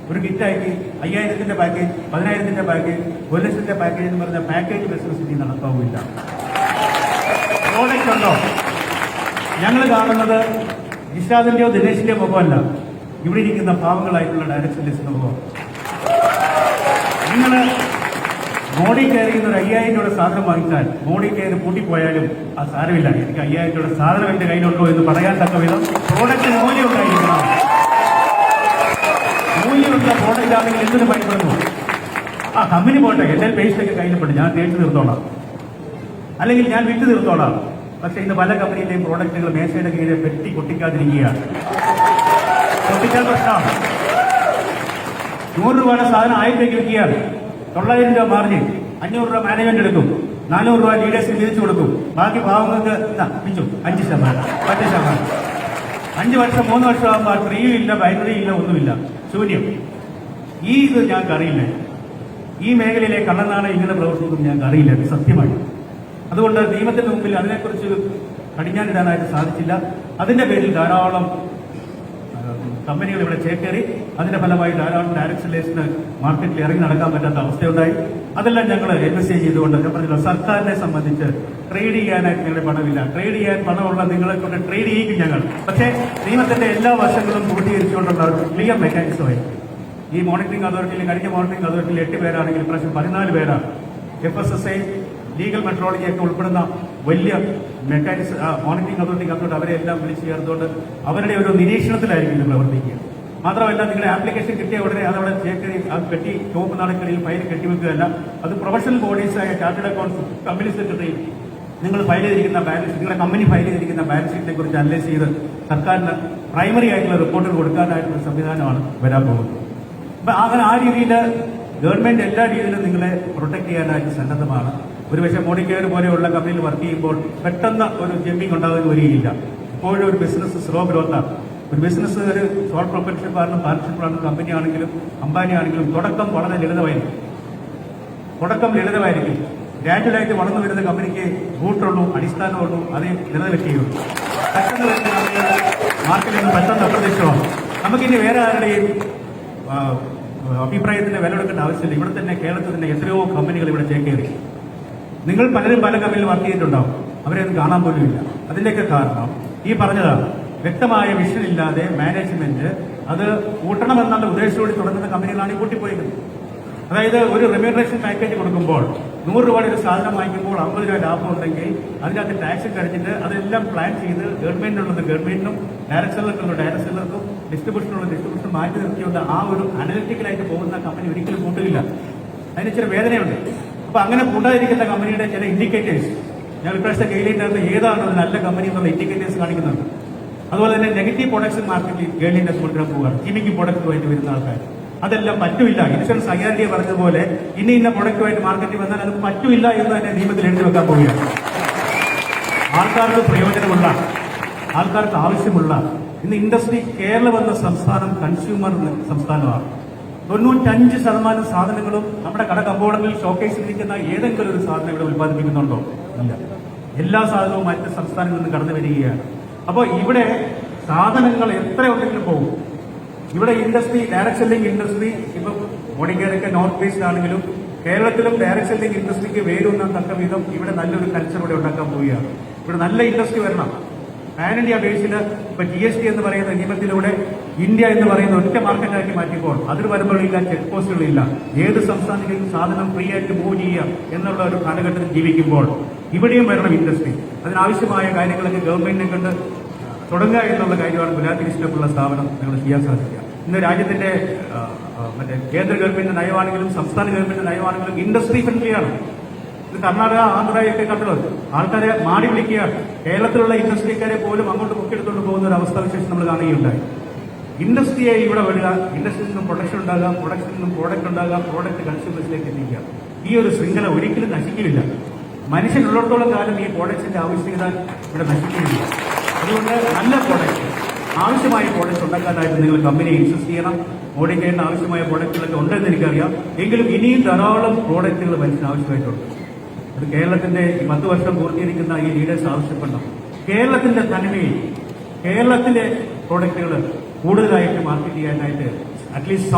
ഒരു കിറ്റായിട്ട് 5000-ന്റെ പാക്കേജ്, 10,000-ന്റെ പാക്കേജ്, 1 ലക്ഷത്തിന്റെ പാക്കേജ് എന്ന് പറഞ്ഞ പാക്കേജ് ബിസിനസ് ഇനി നടത്താവില്ല. പ്രോഡക്റ്റ് ഉണ്ടോ? ഞങ്ങൾ കാണുന്നത് നിഷാദിന്റെയോ ദിനേശിന്റെയോ മുഖമല്ല, ഇവിടെ ഇരിക്കുന്ന പാവങ്ങളായിട്ടുള്ള ഡയറക്ട് സെല്ലേഴ്സിന്റെ മുഖം. നിങ്ങൾ മോഡി കെയറിൽ നിന്ന് ഒരു 5000 രൂപയുടെ സാധനം വാങ്ങിച്ചാൽ മോഡി കെയർ പൂട്ടിപ്പോയാലും ആ സാരമില്ല, എനിക്ക് 5000 രൂപയുടെ സാധനം എന്റെ കയ്യിലുണ്ടോ എന്ന് പറയാൻ തക്ക വിധം പ്രോഡക്റ്റിന് മൂല്യം ഉണ്ടായിരിക്കണം. മൂല്യമുള്ള പ്രോഡക്റ്റ് ആണെങ്കിൽ എന്തിനു ഭയപ്പെടുന്നു? ആ കമ്പനി പോട്ടെ, എന്റെ പേസ്റ്റൊക്കെ കയ്യിൽപ്പെട്ട് ഞാൻ തേച്ച് തീർത്തോളാം, അല്ലെങ്കിൽ ഞാൻ വിറ്റ് തീർത്തോളാം. പക്ഷെ ഇന്ന് പല കമ്പനിയിലെയും പ്രോഡക്റ്റുകൾ മേശയുടെ കീഴിൽ പെട്ടി പൊട്ടിക്കാതിരിക്കുകയാണ്. പൊട്ടിക്കാൻ പ്രശ്നമാണ്. 100 രൂപയുടെ സാധനം 1000 രൂപയ്ക്ക് വിൽക്കുകയാണ്. 900 രൂപ മാർജിൻ, 500 രൂപ മാനേജ്മെന്റ് എടുക്കും, 400 രൂപ ലീഡേഴ്സിന് വിധിച്ചു കൊടുക്കും. ബാക്കി പാവങ്ങൾക്ക് പിച്ചു 5%, 10%. 5 വർഷം 3 വർഷമാകുമ്പോൾ ട്രീയും ഇല്ല, ബൈനറി ഇല്ല, ഒന്നുമില്ല, ശൂന്യം. ഇത് ഞങ്ങൾക്ക് അറിയില്ല. ഈ മേഖലയിലെ കള്ളനാണ് ഇങ്ങനെ പ്രവർത്തിക്കും ഞങ്ങൾക്ക് അറിയില്ല, സത്യമായി. അതുകൊണ്ട് നിയമത്തിന്റെ മുമ്പിൽ അതിനെക്കുറിച്ച് കടിഞ്ഞാനിടാനായിട്ട് സാധിച്ചില്ല. അതിന്റെ പേരിൽ ധാരാളം കമ്പനികൾ ഇവിടെ ചേക്കേറി. അതിന്റെ ഫലമായി ധാരാളം ഡയറക്ട് സെല്ലേഴ്സിന് മാർക്കറ്റിൽ ഇറങ്ങി നടക്കാൻ പറ്റാത്ത അവസ്ഥയുണ്ടായി. അതെല്ലാം ഞങ്ങൾ ഇൻവെസ്റ്റ് ചെയ്തുകൊണ്ട് ഞാൻ പറഞ്ഞല്ലോ, സർക്കാരിനെ സംബന്ധിച്ച് ട്രേഡ് ചെയ്യാനായിട്ട് ഞങ്ങളുടെ പണമില്ല. ട്രേഡ് ചെയ്യാൻ പണമുള്ള നിങ്ങളെ കൊണ്ട് ട്രേഡ് ചെയ്യിക്കും ഞങ്ങൾ. പക്ഷേ നിയമത്തിന്റെ എല്ലാ വശങ്ങളും പൂർത്തീകരിച്ചുകൊണ്ടുള്ള ഒരു ക്ലിയർ മെക്കാനിസമായി ഈ മോണിറ്ററിംഗ് അതോറിറ്റിയിൽ കഴിഞ്ഞ മോണിറ്ററിംഗ് അതോറിറ്റിയിൽ 8 പേരാണെങ്കിൽ ഇപ്രാവശ്യം 14 പേരാണ്. FSSA, ലീഗൽ മെട്രോളജി ഒക്കെ ഉൾപ്പെടുന്ന വലിയ മോണിറ്ററിംഗ് അതോറിറ്റിക്ക് അതുകൊണ്ട് അവരെ എല്ലാം വിളിച്ചു ചേർത്തുകൊണ്ട് അവരുടെ ഒരു നിരീക്ഷണത്തിലായിരിക്കും ഇത് പ്രവർത്തിക്കുക. മാത്രമല്ല നിങ്ങളുടെ ആപ്ലിക്കേഷൻ കിട്ടിയ ഉടനെ അതവിടെ ചേക്കറി അത് കെട്ടി ചുവപ്പ് നാടകളിൽ ഫയൽ കെട്ടിവെക്കുകയല്ല. അത് പ്രൊഫഷണൽ ബോഡീസായ ചാർട്ടേഡ് അക്കൗണ്ട്സ്, കമ്പനി സെക്രട്ടറി നിങ്ങൾ ഫയൽ ചെയ്തിരിക്കുന്ന ബാലൻസ്, നിങ്ങളുടെ കമ്പനി ഫയൽ ചെയ്തിരിക്കുന്ന ബാലൻസ് ഷീറ്റിനെ കുറിച്ച് അനലൈസ് ചെയ്ത് സർക്കാരിന് പ്രൈമറി ആയിട്ടുള്ള റിപ്പോർട്ടുകൾ കൊടുക്കാനായിട്ടുള്ള സംവിധാനമാണ് വരാൻ പോകുന്നത്. അപ്പൊ അങ്ങനെ ആ രീതിയിൽ ഗവൺമെന്റ് എല്ലാ രീതിയിലും നിങ്ങളെ പ്രൊട്ടക്ട് ചെയ്യാനായിട്ട് സന്നദ്ധമാണ്. ഒരുപക്ഷെ മോഡിക്കെയർ പോലെയുള്ള കമ്പനിയിൽ വർക്ക് ചെയ്യുമ്പോൾ പെട്ടെന്ന് ഒരു ജമ്പിങ് ഉണ്ടാകുന്ന വരികയില്ല. ഇപ്പോഴും ഒരു ബിസിനസ് സ്ലോ ഗ്രോത്താണ്. ഒരു ബിസിനസ് ഒരു സോൾ പ്രൊപ്പറേഷൻഷിപ്പാണെങ്കിലും പാർട്ണർഷിപ്പാണെങ്കിലും കമ്പനി ആണെങ്കിലും അംബാനി ആണെങ്കിലും തുടക്കം വളരെ ലളിതമായിരിക്കും. ഗ്രാജുവലായിട്ട് വളർന്നു വരുന്ന കമ്പനിക്ക് റൂട്ടുള്ളൂ, അടിസ്ഥാനമുള്ളൂ, അതേ നിലനിൽക്കുകയുള്ളൂ. പെട്ടെന്ന് വരുന്ന കമ്പനികൾ മാർക്കറ്റിൽ നിന്ന് പെട്ടെന്ന് അപ്രത്യക്ഷമാണ്. നമുക്കിനി വേറെ ആരുടെയും അഭിപ്രായത്തിന്റെ വില എടുക്കേണ്ട ആവശ്യമില്ല. ഇവിടെ തന്നെ കേരളത്തിൽ തന്നെ എത്രയോ കമ്പനികൾ ഇവിടെ ചേക്കേറി. നിങ്ങൾ പലരും പല കമ്പനിയിൽ വർക്ക് ചെയ്തിട്ടുണ്ടാവും, അവരെ ഒന്നും കാണാൻ പോലും ഇല്ല. അതിന്റെയൊക്കെ കാരണം ഈ പറഞ്ഞതാണ്, വ്യക്തമായ വിഷൻ ഇല്ലാതെ മാനേജ്മെന്റ് അത് കൂട്ടണമെന്നുള്ള ഉദ്ദേശത്തോടെ തുടങ്ങുന്ന കമ്പനികളാണ് ഈ കൂട്ടിപ്പോയത്. അതായത് ഒരു റെമ്യൂണറേഷൻ പാക്കേജ് കൊടുക്കുമ്പോൾ 100 രൂപയുടെ ഒരു സാധനം വാങ്ങിക്കുമ്പോൾ 50 രൂപ ലാഭം ഉണ്ടെങ്കിൽ അതിനകത്ത് ടാക്സ് കഴിച്ചിട്ട് അതെല്ലാം പ്ലാൻ ചെയ്ത് ഗവൺമെന്റിനുള്ളത് ഗവൺമെന്റിനും ഡയറക്ട് സെല്ലർക്കും ഡിസ്ട്രിബ്യൂഷനുള്ളത് ഡിസ്ട്രിബ്യൂഷൻ മാറ്റി നിർത്തിയുള്ള ആ ഒരു അനലിറ്റിക്കലായിട്ട് പോകുന്ന കമ്പനി ഒരിക്കലും കൂട്ടുകയില്ല. അതിന് ചില വേദനയുണ്ട്. അപ്പൊ അങ്ങനെ കൂട്ടാതിരിക്കുന്ന കമ്പനിയുടെ ചില ഇൻഡിക്കേറ്റേഴ്സ് ഞാൻ ഇപ്രാവശ്യത്തെ ഗൈഡ്ലൈനകത്ത് ഏതാണ് ഒരു നല്ല കമ്പനി എന്നുള്ള ഇൻഡിക്കേറ്റേഴ്സ് കാണിക്കുന്നുണ്ട്. അതുപോലെ തന്നെ നെഗറ്റീവ് പ്രൊഡക്ട്സ് മാർക്കറ്റിൽ ഗൈഡ്ലൈനകത്ത് കൊണ്ടുവരാൻ പോവുകയാണ്. കെമിക്കൽ പ്രൊഡക്റ്റുമായിട്ട് വരുന്ന ആൾക്കാർ അതെല്ലാം പറ്റില്ല. ഇൻഷുറൻസ് IRDA പറഞ്ഞതുപോലെ ഇന്ന പ്രൊഡക്റ്റുമായിട്ട് മാർക്കറ്റിൽ വന്നാൽ അത് പറ്റില്ല എന്ന് തന്നെ നിയമത്തിൽ എഴുതി വെക്കാൻ പോവുകയാണ്. ആൾക്കാർക്ക് പ്രയോജനമുള്ള, ആൾക്കാർക്ക് ആവശ്യമുള്ള ഇന്ന് ഇൻഡസ്ട്രി കേരളം എന്ന സംസ്ഥാനം കൺസ്യൂമർ സംസ്ഥാനമാണ്. 95% സാധനങ്ങളും നമ്മുടെ കട കമ്പോളങ്ങളിൽ ഷോക്കേസിലിരിക്കുന്ന ഏതെങ്കിലും ഒരു സാധനം ഇവിടെ ഉത്പാദിപ്പിക്കുന്നുണ്ടോ? ഇല്ല. എല്ലാ സാധനവും മറ്റ് സംസ്ഥാനങ്ങളിൽ നിന്ന് കടന്നു വരികയാണ്. അപ്പോൾ ഇവിടെ സാധനങ്ങൾ എത്ര ഉണ്ടെങ്കിലും പോകും. ഇവിടെ ഇൻഡസ്ട്രി, ഡയറക്ട് സെല്ലിംഗ് ഇൻഡസ്ട്രി, ഇപ്പം മോഡിക്കെയറൊക്കെ നോർത്ത് ഈസ്റ്റ് ആണെങ്കിലും കേരളത്തിലും ഡയറക്ട് സെല്ലിംഗ് ഇൻഡസ്ട്രിക്ക് വേരൂന്നാൻ തക്ക വിധം ഇവിടെ നല്ലൊരു കൾച്ചർ ഇവിടെ ഉണ്ടാക്കാൻ പോവുകയാണ്. ഇവിടെ നല്ല ഇൻഡസ്ട്രി വരണം. പാൻ ഇന്ത്യ ബേസിൽ ഇപ്പൊ GST എന്ന് പറയുന്ന നിയമത്തിലൂടെ ഇന്ത്യ എന്ന് പറയുന്ന ഒറ്റ മാർക്കറ്റാക്കി മാറ്റിയപ്പോൾ അതിന് വരുമ്പോഴില്ല, ചെക്ക് പോസ്റ്റുകളില്ല, ഏത് സംസ്ഥാനത്തിലും സാധനം ഫ്രീ ആയിട്ട് മൂവ് ചെയ്യാം എന്നുള്ള ഒരു കാലഘട്ടത്തിൽ ജീവിക്കുമ്പോൾ ഇവിടെയും വരണം ഇൻഡസ്ട്രി. അതിനാവശ്യമായ കാര്യങ്ങളൊക്കെ ഗവൺമെന്റിനെ കൊണ്ട് തുടങ്ങുക എന്നുള്ള കാര്യമാണ് ഗുലാത്തിരിച്ചിട്ടുള്ള സ്ഥാപനം നിങ്ങൾ ചെയ്യാൻ സാധിക്കുക. ഇന്ന് രാജ്യത്തിന്റെ മറ്റേ കേന്ദ്ര ഗവൺമെന്റ് നയമാണെങ്കിലും സംസ്ഥാന ഗവൺമെന്റ് നയമാണെങ്കിലും ഇൻഡസ്ട്രി ഫ്രണ്ട്ലിയാണ്. ഇത് കർണാടക, ആന്ധ്രയൊക്കെ കണ്ടത് ആൾക്കാരെ മാടി വിളിക്കുകയാണ്. കേരളത്തിലുള്ള ഇൻഡസ്ട്രിക്കാരെ പോലും അങ്ങോട്ട് പൊക്കിയെടുത്തുകൊണ്ട് പോകുന്ന ഒരു അവസ്ഥാവിശേഷം നമ്മൾ കാണുകയുണ്ടായി. ഇൻഡസ്ട്രിയെ ഇവിടെ വിടുക, ഇൻഡസ്ട്രിയിൽ നിന്നും പ്രൊഡക്ഷൻ ഉണ്ടാകാം, പ്രൊഡക്ഷനിൽ നിന്നും പ്രോഡക്റ്റ് ഉണ്ടാകാം, പ്രോഡക്റ്റ് കൺസ്യൂമേഴ്സിലേക്ക് എത്തിക്കുക. ഈ ഒരു ശൃംഖല ഒരിക്കലും നശിക്കില്ല. മനുഷ്യനുള്ളിടത്തോളം കാലം ഈ പ്രോഡക്ട്സിന്റെ ആവശ്യകത ഇവിടെ നശിക്കുകയില്ല. അതുകൊണ്ട് നല്ല പ്രോഡക്റ്റ്, ആവശ്യമായ പ്രോഡക്റ്റ് ഉണ്ടാക്കാനായിട്ട് നിങ്ങൾ കമ്പനിയെ ഇൻവെസ്റ്റ് ചെയ്യണം. മോഡിക്കെയറിന് ആവശ്യമായ പ്രോഡക്റ്റുകളൊക്കെ ഉണ്ടെന്ന് എനിക്കറിയാം. എങ്കിലും ഇനിയും ധാരാളം പ്രോഡക്റ്റുകൾ മനുഷ്യന് ആവശ്യമായിട്ടുണ്ട്. അത് കേരളത്തിന്റെ 10 വർഷം പൂർത്തീകരിക്കുന്ന ഈ ലീഡേഴ്സ് ആവശ്യപ്പെടണം. കേരളത്തിന്റെ തനിമയിൽ കേരളത്തിലെ പ്രോഡക്റ്റുകൾ കൂടുതലായിട്ട് മാർക്കറ്റ് ചെയ്യാനായിട്ട് അറ്റ്ലീസ്റ്റ്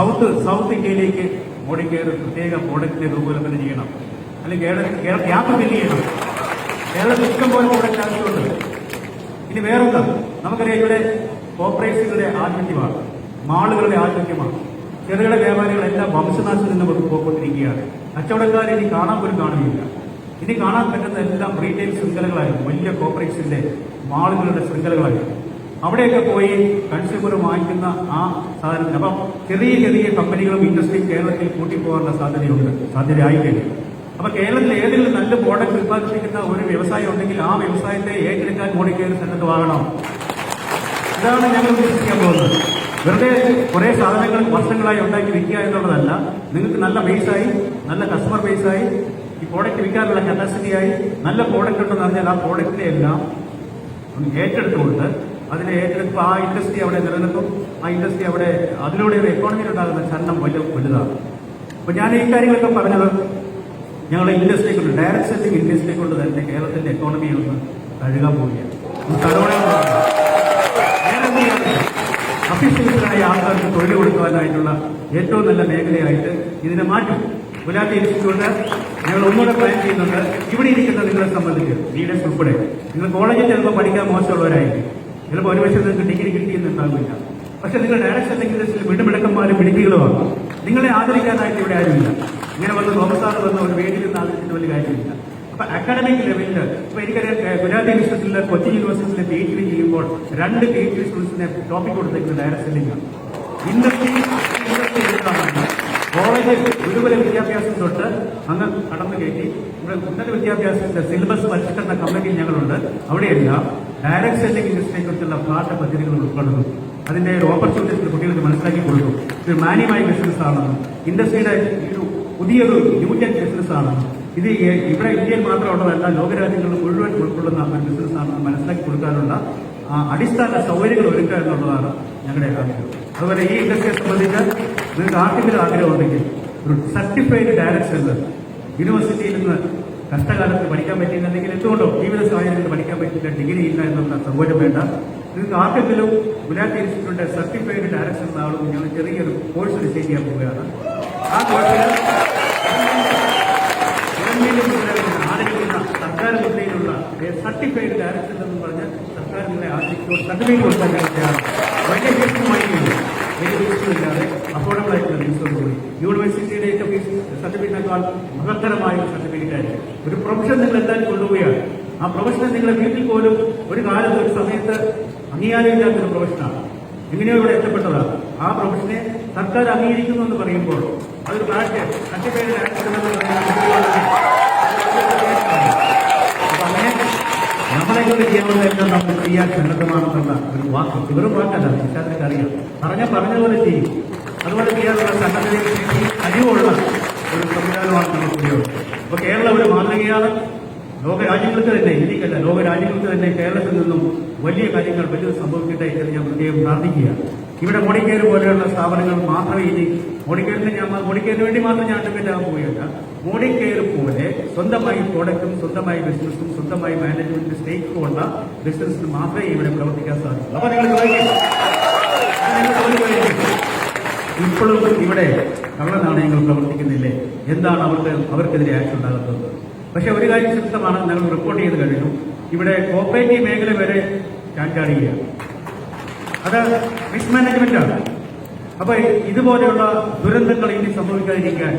സൗത്ത് ഇന്ത്യയിലേക്ക് മോഡിക്കെയർ പ്രത്യേക പ്രോഡക്റ്റിനെ രൂപകൽപ്പന ചെയ്യണം. അല്ലെങ്കിൽ കേരളത്തിൽ യാത്ര ബില്ല് ചെയ്യണം. കേരളത്തിൽ ഇഷ്ടംപോലെ പ്രോഡക്റ്റ് ആവശ്യമുണ്ട്. ഇനി വേറൊന്ന്, നമുക്കറിയാം ഇവിടെ കോർപ്പറേറ്റുകളുടെ ആധിപത്യമാണ്, മാളുകളുടെ ആധിപത്യമാണ്. ചെറുകിട വ്യാപാരികളെല്ലാം വംശനാശത്തിൽ നിന്ന് പോയിക്കൊണ്ടിരിക്കുകയാണ്. കച്ചവടക്കാരെ ഇനി കാണാൻ പോലും കാണുകയില്ല. ഇനി കാണാൻ പറ്റുന്ന എല്ലാം റീറ്റെയിൽ ശൃംഖലകളായിരുന്നു, വലിയ കോർപ്പറേറ്റ്സിന്റെ മാളുകളുടെ ശൃംഖലകളായിരുന്നു. അവിടെയൊക്കെ പോയി കൺസ്യൂമർ വാങ്ങിക്കുന്ന ആ സാധനം. അപ്പം ചെറിയ ചെറിയ കമ്പനികളും ഇൻഡസ്ട്രിയും കേരളത്തിൽ കൂട്ടിപ്പോകാനുള്ള സാധ്യതയായിട്ടില്ല. അപ്പൊ കേരളത്തിൽ ഏതെങ്കിലും നല്ല പ്രോഡക്റ്റ് ഉത്പാദിപ്പിക്കുന്ന ഒരു വ്യവസായം ഉണ്ടെങ്കിൽ ആ വ്യവസായത്തെ ഏറ്റെടുക്കാൻ മോഡിക്കെയർ സന്നദ്ധമാകണം. ഇതാണ് ഞങ്ങൾ ഉദ്ദേശിക്കാൻ പോകുന്നത്. വെറുതെ കുറെ സാധനങ്ങൾ വർഷങ്ങളായി ഉണ്ടാക്കി വിൽക്കുക എന്നുള്ളതല്ല. നിങ്ങൾക്ക് നല്ല ബേസായി, നല്ല കസ്റ്റമർ ബേസായി, ഈ പ്രോഡക്റ്റ് വിൽക്കാനുള്ള കപ്പാസിറ്റിയായി നല്ല പ്രോഡക്റ്റ് ഉണ്ടെന്ന് പറഞ്ഞാൽ ആ പ്രോഡക്റ്റിനെ എല്ലാം ഏറ്റെടുത്തുകൊണ്ട് അതിനെ ഏറ്റെടുക്കുമ്പോൾ ആ ഇൻഡസ്ട്രി അവിടെ നിലനിൽക്കും. ആ ഇൻഡസ്ട്രി അവിടെ അതിലൂടെ ഒരു എക്കോണമിയിലുണ്ടാകുന്ന ചലനം വലുതാണ്. അപ്പൊ ഞാൻ ഈ കാര്യങ്ങളൊക്കെ പറഞ്ഞത് ഞങ്ങളുടെ ഇൻഡസ്ട്രി കൊണ്ട്, ഡയറക്ട് സെല്ലിംഗ് ഇൻഡസ്ട്രി കൊണ്ട് തന്നെ കേരളത്തിന്റെ എക്കോണമിയെ ഒന്ന് കഴുകാൻ പോവുകയാണ്. അഫീഷ്യൽസിനായ ആൾക്കാർക്ക് തൊഴിൽ കൊടുക്കുവാനായിട്ടുള്ള ഏറ്റവും നല്ല മേഖലയായിട്ട് ഇതിനെ മാറ്റും. ഗുലാത്തി ഇൻസ്റ്റിറ്റ്യൂട്ട് ഞങ്ങൾ ഒന്നുകൂടെ പ്ലാൻ ചെയ്യുന്നുണ്ട്. ഇവിടെ ഇരിക്കുന്ന നിങ്ങളെ സംബന്ധിച്ച് ലീഡേഴ്സ് ഉൾപ്പെടെ നിങ്ങൾ കോളേജിൽ ചിലപ്പോൾ പഠിക്കാൻ മോശമുള്ളവരായിരിക്കും, ചിലപ്പോൾ ഒരു വശത്ത് നിങ്ങൾക്ക് ഡിഗ്രി കിട്ടിയെന്നുണ്ടാവില്ല. പക്ഷെ നിങ്ങൾ ഡയറക്ഷൻ ടെക്നിക്കൽസിൽ മിടുമിടക്കന്മാരും മിടുക്കികളുമാണ്. നിങ്ങളെ ആദരിക്കാനായിട്ട് ഇവിടെ ആരുമില്ല. ഇങ്ങനെ വന്ന് തോമസാറ് വന്ന ഒരു വേദിയിൽ നിന്ന് ആദരിച്ചിട്ട് വലിയ കാര്യമില്ല. അപ്പൊ അക്കാഡമിക് ലെവലിൽ ഇപ്പൊ എനിക്കറിയാം, ഗുജറാത്തി യൂണിവേഴ്സിറ്റിയിലെ കൊച്ചിൻ യൂണിവേഴ്സിറ്റിയിലെ PhD ചെയ്യുമ്പോൾ 2 PhD സ്റ്റുഡൻസിനെ ടോപ്പിക് കൊടുത്തേക്കുന്നത് ഡയറക്ട് സെല്ലിംഗാണ്. ഇൻഡസ്ട്രി കോളേജ് ഗുരുകുല വിദ്യാഭ്യാസം തൊട്ട് അങ്ങ് കടന്നു കയറ്റി ഇവിടെ ഉന്നത വിദ്യാഭ്യാസത്തിന്റെ സിലബസ് പരിഷ്കരണ കമ്മിറ്റി ഞങ്ങളുണ്ട്. അവിടെയെല്ലാം ഡയറക്ട് സെല്ലിംഗ് ഇൻഡസ്ട്രിയെ കുറിച്ചുള്ള പാഠ പദ്ധതികൾ ഉൾപ്പെടുന്നു. അതിന്റെ ഒരു ഓപ്പർച്യൂണിറ്റീസ് കുട്ടികൾക്ക് മനസ്സിലാക്കി കൊടുക്കും. ഇത് മാന്യമായ ബിസിനസ് ആണെന്നും ഇൻഡസ്ട്രിയുടെ ഒരു പുതിയൊരു ന്യൂജൻ ബിസിനസ് ആണെന്നും ഇത് ഇവിടെ ഇന്ത്യയിൽ മാത്രമുള്ളതല്ല, ലോകരാജ്യങ്ങളിൽ മുഴുവൻ ഉൾക്കൊള്ളുന്ന ഒരു ബിസിനസ് ആണെന്ന് മനസ്സിലാക്കി കൊടുക്കാനുള്ള അടിസ്ഥാന സൗകര്യങ്ങൾ ഒരുക്കുക എന്നുള്ളതാണ് ഞങ്ങളുടെ ആഗ്രഹം. അതുപോലെ ഈ ഇൻഡസ്ട്രിയെ സംബന്ധിച്ച് നിങ്ങൾക്ക് ആർക്കെങ്കിലും ആഗ്രഹമുണ്ടെങ്കിൽ ഒരു സർട്ടിഫൈഡ് ഡയറക്ട് സെല്ലർ യൂണിവേഴ്സിറ്റിയിൽ നിന്ന് കഷ്ടകാലത്ത് പഠിക്കാൻ പറ്റിയില്ലെങ്കിൽ എന്തുകൊണ്ടോ ജീവിത സാഹചര്യത്തിൽ പഠിക്കാൻ പറ്റില്ല, ഡിഗ്രി ഇല്ല എന്നുള്ള സൗകര്യം വേണ്ട. നിങ്ങൾക്ക് ആർക്കെങ്കിലും ഗുലാത്തി ഇൻസ്റ്റിറ്റ്യൂട്ടിന്റെ സർട്ടിഫൈഡ് ഡയറക്ട് സെല്ലർ ആളുകൾ ഞങ്ങൾ ചെറിയൊരു കോഴ്സ് ഡിസൈൻ ചെയ്യാൻ പോവുകയാണ്. ആ കോഴ്സിൽ ആരംഭിക്കുന്ന സർക്കാർ മുദ്രയിലുള്ള സർട്ടിഫൈഡ് ഡയറക്ട് സെല്ലർ എന്ന് പറഞ്ഞാൽ സർക്കാർ നിങ്ങളെ ആശിക്കും സർട്ടിഫിക്കറ്റ് കൊടുക്കാൻ കഴിയാണ്. വലിയ ഫീസുമായി ഇല്ലാതെ അഫോർഡബിൾ ആയിട്ടുള്ള ഫീസോട് കൂടി യൂണിവേഴ്സിറ്റിയുടെയൊക്കെ ഫീസ് സർട്ടിഫിക്കറ്റിനേക്കാൾ മഹത്തരമായ ഒരു സർട്ടിഫിക്കറ്റ് ആയിരിക്കും. ഒരു പ്രൊഫഷൻ നിങ്ങൾ എന്തായാലും കൊണ്ടുപോവുകയാണ്. ആ പ്രൊഫഷനെ നിങ്ങളുടെ വീട്ടിൽ പോലും ഒരു കാലത്ത് ഒരു സമയത്ത് അംഗീകാരമില്ലാത്തൊരു പ്രൊഫഷനാണ്. എങ്ങനെയോ ഇവിടെ എത്തപ്പെട്ടതാണ്. ആ പ്രൊഫഷനെ സർക്കാർ അംഗീകരിക്കുന്നു എന്ന് പറയുമ്പോൾ അതൊരു ബാറ്റ് സർട്ടിഫൈഡ് നമ്മളെ കൊണ്ട് ചെയ്യാവുന്നതെല്ലാം നമ്മൾ ചെയ്യാൻ സന്നദ്ധമാണെന്നുള്ള ഒരു വാക്ക്, വെറും വാക്കല്ല, ശിക്ഷാത്തിനൊക്കെ അറിയാം. പറഞ്ഞ പോലെ ചെയ്യും. അതുപോലെ ചെയ്യാനുള്ള സന്നദ്ധതയും കഴിവുള്ള ഒരു സംവിധാനമാണ് നമുക്ക് ഉപയോഗം. അപ്പൊ കേരളം ഒരു മാതൃകയാണ്. ലോകരാജ്യങ്ങൾക്ക് തന്നെ, ഇന്ത്യക്കല്ല, ലോകരാജ്യങ്ങൾക്ക് തന്നെ കേരളത്തിൽ നിന്നും വലിയ കാര്യങ്ങൾ വലിയ സംഭവിക്കട്ടെ എന്ന് ഞാൻ പ്രത്യേകം പ്രാർത്ഥിക്കുകയാണ്. ഇവിടെ മോഡിക്കെയർ പോലെയുള്ള സ്ഥാപനങ്ങൾ മാത്രമേ ഇനി മോഡിക്കെയറിന് വേണ്ടി മാത്രം ഞാൻ അഡ്വക്കേറ്റ് ആകാൻ പോവുകയല്ല. മോഡിക്കെയർ പോലെ സ്വന്തമായി പ്രോഡക്റ്റും സ്വന്തമായി ബിസിനസ്സും സ്വന്തമായി മാനേജ്മെന്റ് സ്റ്റേക്കും ഉള്ള ബിസിനസ്സിന് മാത്രമേ ഇവിടെ പ്രവർത്തിക്കാൻ സാധിക്കൂ. അപ്പൊ നിങ്ങൾ ഇപ്പോഴും ഇവിടെ കള്ളനാണയങ്ങൾ പ്രവർത്തിക്കുന്നില്ലേ? എന്താണ് അവർക്കെതിരെ ആക്ഷൻ ഉണ്ടാകുന്നത്? പക്ഷെ ഒരു കാര്യം ശക്തമാണ്, ഞങ്ങൾ റിപ്പോർട്ട് ചെയ്ത് കഴിഞ്ഞു. ഇവിടെ കോപ്പറേറ്റീവ് മേഖല വരെ ചാഞ്ചാടുകയാണ്. അത് മിസ്മാനേജ്മെന്റാണ്. അപ്പൊ ഇതുപോലെയുള്ള ദുരന്തങ്ങൾ ഇനി സംഭവിക്കാതിരിക്കാൻ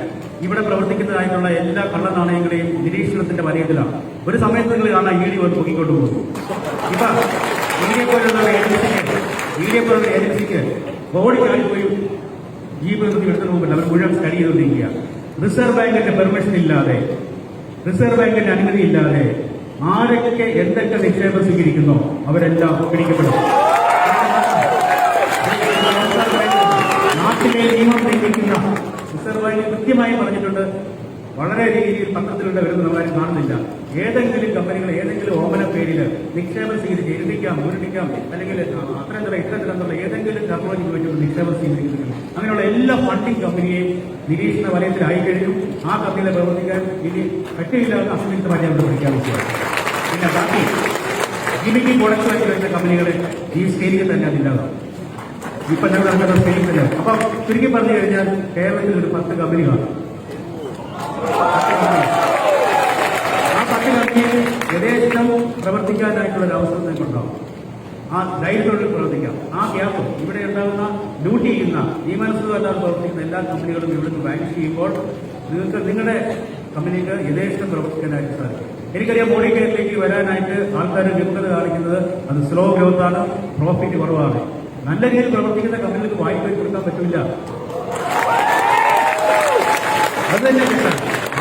ഇവിടെ പ്രവർത്തിക്കുന്നതായിട്ടുള്ള എല്ലാ കള്ളനാണയങ്ങളെയും നിരീക്ഷണത്തിന്റെ വലയത്തിലാണ്. ഒരു സമയത്ത് നിങ്ങൾ കാണാൻ ED വന്ന് പൊക്കിക്കൊണ്ടുപോകും. ഇപ്പൊ ED പോലുള്ള ഏജൻസിക്ക് ബോഡി കാണിപ്പോയി ജീവിതത്തിൽ എടുത്തു പോകുമ്പോൾ അവർ മുഴുവൻ സ്റ്റഡി ചെയ്തുകൊണ്ടിരിക്കുക. റിസർവ് ബാങ്കിന്റെ പെർമിഷൻ ഇല്ലാതെ, റിസർവ് ബാങ്കിന്റെ അനുമതി ഇല്ലാതെ ആരൊക്കെ എന്തൊക്കെ നിക്ഷേപം സ്വീകരിക്കുന്നോ അവരെല്ലാം പിടിക്കപ്പെടും. നാട്ടിലെ നിയമം ലംഘിക്കുന്ന റിസർവ് ബാങ്ക് കൃത്യമായി പറഞ്ഞിട്ടുണ്ട്. വളരെ രീതിയിൽ പത്രത്തിലുള്ള വരുന്ന നമ്മളാരും കാണുന്നില്ല. ഏതെങ്കിലും കമ്പനികൾ ഏതെങ്കിലും ഓമന പേരിൽ നിക്ഷേപം സ്വീകരിച്ച് എഴുതിക്കാം, മുരടിക്കാം, അല്ലെങ്കിൽ അത്തരം ഇത്തരത്തിലുള്ള ഏതെങ്കിലും കമ്പനി വെച്ചുകൊണ്ട് നിക്ഷേപം സ്വീകരിക്കുന്നുണ്ട്. അങ്ങനെയുള്ള എല്ലാ ഫണ്ടിംഗ് കമ്പനിയെയും നിരീക്ഷണ വലയത്തിലായി കഴിഞ്ഞു. ആ കമ്പനികളെ പ്രവർത്തിക്കാൻ ഇനി പറ്റില്ലാത്ത അസംയുക്തമായി നമ്മൾ പ്രഖ്യാപിക്കുകയാണ്. പിന്നെ ബാക്കി ജിമിക്ക് പ്രൊഡക്ട്സ് വെച്ച് വരുന്ന കമ്പനികളെ ഈ സ്കെയിലിൽ തന്നെ അതില്ലാതാവും. ഇപ്പൊ ഞങ്ങൾ നടക്കുന്ന സ്കെയിലില്ല. അപ്പൊ ചുരുക്കി പറഞ്ഞു കഴിഞ്ഞാൽ കേരളത്തിൽ ഒരു 10 കമ്പനികളാണ്. ആ 10 കമ്പനിയിൽ യഥേഷ്ടം പ്രവർത്തിക്കാനായിട്ടുള്ള ഒരു അവസരം നിങ്ങൾക്കുണ്ടാവും. ആ ധൈര്യത്തോടെ പ്രവർത്തിക്കാം. ആ ഗ്യാപ്പ് ഇവിടെ ഉണ്ടാകുന്ന ഡ്യൂട്ടി ചെയ്യുന്ന നിയമനുസൃതമല്ലാതെ പ്രവർത്തിക്കുന്ന എല്ലാ കമ്പനികളും ഇവിടുന്ന് ബാങ്ക് ചെയ്യുമ്പോൾ നിങ്ങൾക്ക് നിങ്ങളുടെ കമ്പനിക്ക് യഥേഷ്ടം പ്രവർത്തിക്കാനായിട്ട് സാധിക്കും. എനിക്കറിയാം, മോഡിക്കെയറിലേക്ക് വരാനായിട്ട് ആൾക്കാർ വിമുഖത കാണിക്കുന്നത് അത് സ്ലോ ഗ്രോത്താണ്, പ്രോഫിറ്റ് കുറവാണ്. നല്ല രീതിയിൽ പ്രവർത്തിക്കുന്ന കമ്പനികൾക്ക് വായ്പ കൊടുക്കാൻ പറ്റില്ല. അത് തന്നെ കിട്ടാൻ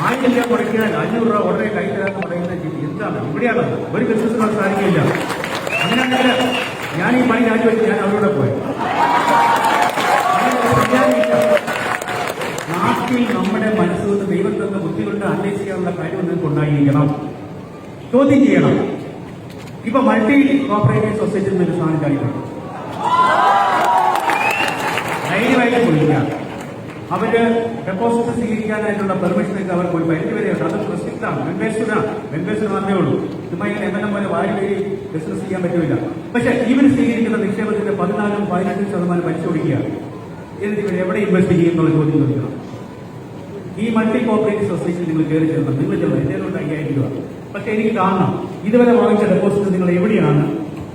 1000 രൂപ മുടക്കിയാൽ 500 രൂപ ഉടനെ കൈത്തരാന്ന് പറയുന്ന എന്താണ്? ഇവിടെയാണ് ഒരു ബിസിനസ് സാധിക്കില്ല. അങ്ങനെയാണെങ്കിൽ ഞാൻ ഈ പണി രാജിവെച്ച് ഞാൻ അവരോടെ പോയി. നാട്ടിൽ നമ്മുടെ മനസ്സുകൊണ്ട് ദൈവത്തിന്റെ ബുദ്ധികൊണ്ട് അന്വേഷിക്കാനുള്ള കാര്യം നിങ്ങൾക്ക് ഉണ്ടായിരിക്കണം, ചോദ്യം ചെയ്യണം. ഇപ്പൊ മൾട്ടി കോപ്പറേറ്റീവ് സൊസൈറ്റിയിൽ നിന്ന് ഒരു സാധനം കാണിക്കണം, ധൈര്യമായിട്ട് പോയിക്കാം. അവര് ഡെപ്പോസിറ്റ് സ്വീകരിക്കാനായിട്ടുള്ള പെർമിഷനൊക്കെ അവർ പോയി പരിധി വരെയുണ്ട്. അത് പ്രസിദ്ധാണ്, വെൻവേഴ്സിന് മാത്രമേ ഉള്ളൂ. ചുമ്മാ ഇങ്ങനെ എല്ലാം പോലെ വാരി ബിസിനസ് ചെയ്യാൻ പറ്റില്ല. പക്ഷെ ഇവർ സ്വീകരിക്കുന്ന നിക്ഷേപത്തിന്റെ 14-18% പലിശ കൊടുക്കുക. എന്നിട്ട് ഇവർ എവിടെ ഇൻവെസ്റ്റ് ചെയ്യുന്നുള്ള ചോദ്യം ചോദിക്കണം. ഈ മൾട്ടി കോപ്പറേറ്റീവ് സൊസൈറ്റി നിങ്ങൾ കയറി ചെല്ലണം, നിങ്ങൾ ചെല്ലണം, എൻ്റെ കൊണ്ട് 5000 രൂപ. പക്ഷെ എനിക്ക് കാണണം ഇതുവരെ വാങ്ങിച്ച ഡെപ്പോസിറ്റ് നിങ്ങൾ എവിടെയാണ്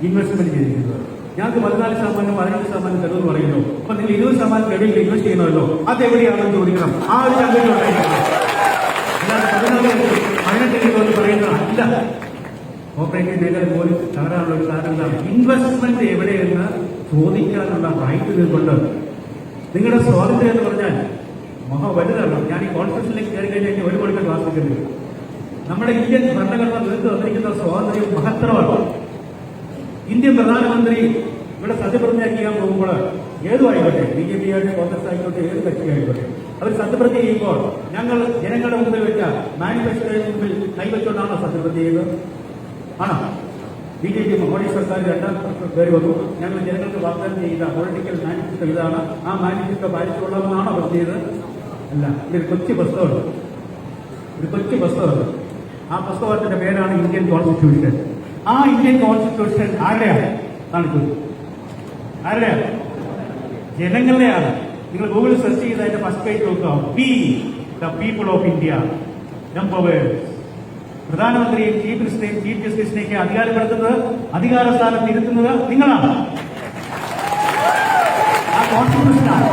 ഇൻവെസ്റ്റ്മെന്റ് ചെയ്തിരിക്കുന്നത്. ഞങ്ങൾക്ക് 14% 15% തരുമെന്ന് പറയുന്നു. അപ്പൊ നിങ്ങൾ 20% ക്രെഡിറ്റിൽ ഇൻവെസ്റ്റ് ചെയ്യണമല്ലോ, അതെവിടെയാണെന്ന് ചോദിക്കണം. ആ ഒരു ചാമ്പ്യൻ ഉണ്ടായിരിക്കണം. അല്ലാതെ 18 രൂപ പറയുന്നത് അല്ല. കോപ്പറേറ്റീവ് മേഖല പോലും തകരാനുള്ള ഒരു കാരണം ഇൻവെസ്റ്റ്മെന്റ് എവിടെയെന്ന് ചോദിക്കാനുള്ള റൈറ്റ് നിങ്ങൾക്കുണ്ട്. നിങ്ങളുടെ സ്വാതന്ത്ര്യം എന്ന് പറഞ്ഞാൽ വലുതാണ്. ഞാൻ ഈ കോൺസ്റ്റിറ്റ്യൂഷനിലേക്ക് കയറി കഴിഞ്ഞാൽ 1 മണിക്കൂർ ക്ലാസ് എടുക്കേണ്ടി വരും. നമ്മുടെ ഇന്ത്യൻ ഭരണഘടന നിങ്ങൾക്ക് തന്നിരിക്കുന്ന സ്വാതന്ത്ര്യം മഹത്തരമാണ്. ഇന്ത്യൻ പ്രധാനമന്ത്രി ഇവിടെ സത്യപ്രതിജ്ഞ ചെയ്യാൻ പോകുമ്പോൾ ഏതും ആയിക്കോട്ടെ, BJP ആയിട്ട് കോൺഗ്രസ് ആയിക്കോട്ടെ, ഏത് കക്ഷി ആയിക്കോട്ടെ, അവർ സത്യപ്രതിജ്ഞ ചെയ്യുമ്പോൾ ഞങ്ങൾ ജനങ്ങളുടെ മുമ്പിൽ വെച്ച മാനിഫെസ്റ്റോയുടെ മുമ്പിൽ കൈവച്ചുകൊണ്ടാണോ സത്യപ്രതിജ്ഞ ചെയ്തത്? ആണോ? BJP മോഡി സർക്കാർ 2ാം പേര് വന്നു, ഞങ്ങൾ ജനങ്ങൾക്ക് വാഗ്ദാനം ചെയ്ത പൊളിറ്റിക്കൽ മാനിഫെസ്റ്റോ ഇതാണ്, ആ മാനിഫെസ്റ്റോ പാലിച്ചുകൊള്ളാമെന്നാണോ പറഞ്ഞത്? അല്ല. ഇതൊരു കൊച്ചു പുസ്തകമുണ്ട്, ഒരു കൊച്ചു പുസ്തകമുണ്ട്. ആ പുസ്തകത്തിന്റെ പേരാണ് ഇന്ത്യൻ കോൺസ്റ്റിറ്റ്യൂഷൻ. ആ ഇന്ത്യൻ കോൺസ്റ്റിറ്റ്യൂഷൻ ആരുടെയാണ്? കാണിച്ചത് ആരുടെയാണ്? ജനങ്ങളുടെയാണ്. നിങ്ങൾ ഗൂഗിളിൽ സെർച്ച് ചെയ്ത് അതിന്റെ ഫസ്റ്റ് പേജ് നോക്കുക. We the people of India empowers. പ്രധാനമന്ത്രിയും ചീഫ് മിനിസ്റ്ററെയും ചീഫ് ജസ്റ്റിസിനെയൊക്കെ അധികാരപ്പെടുത്തുന്നത്, അധികാര സ്ഥാനത്ത് ഇരുത്തുന്നത് നിങ്ങളാണ്. ആ കോൺസ്റ്റിറ്റ്യൂഷനാണ്.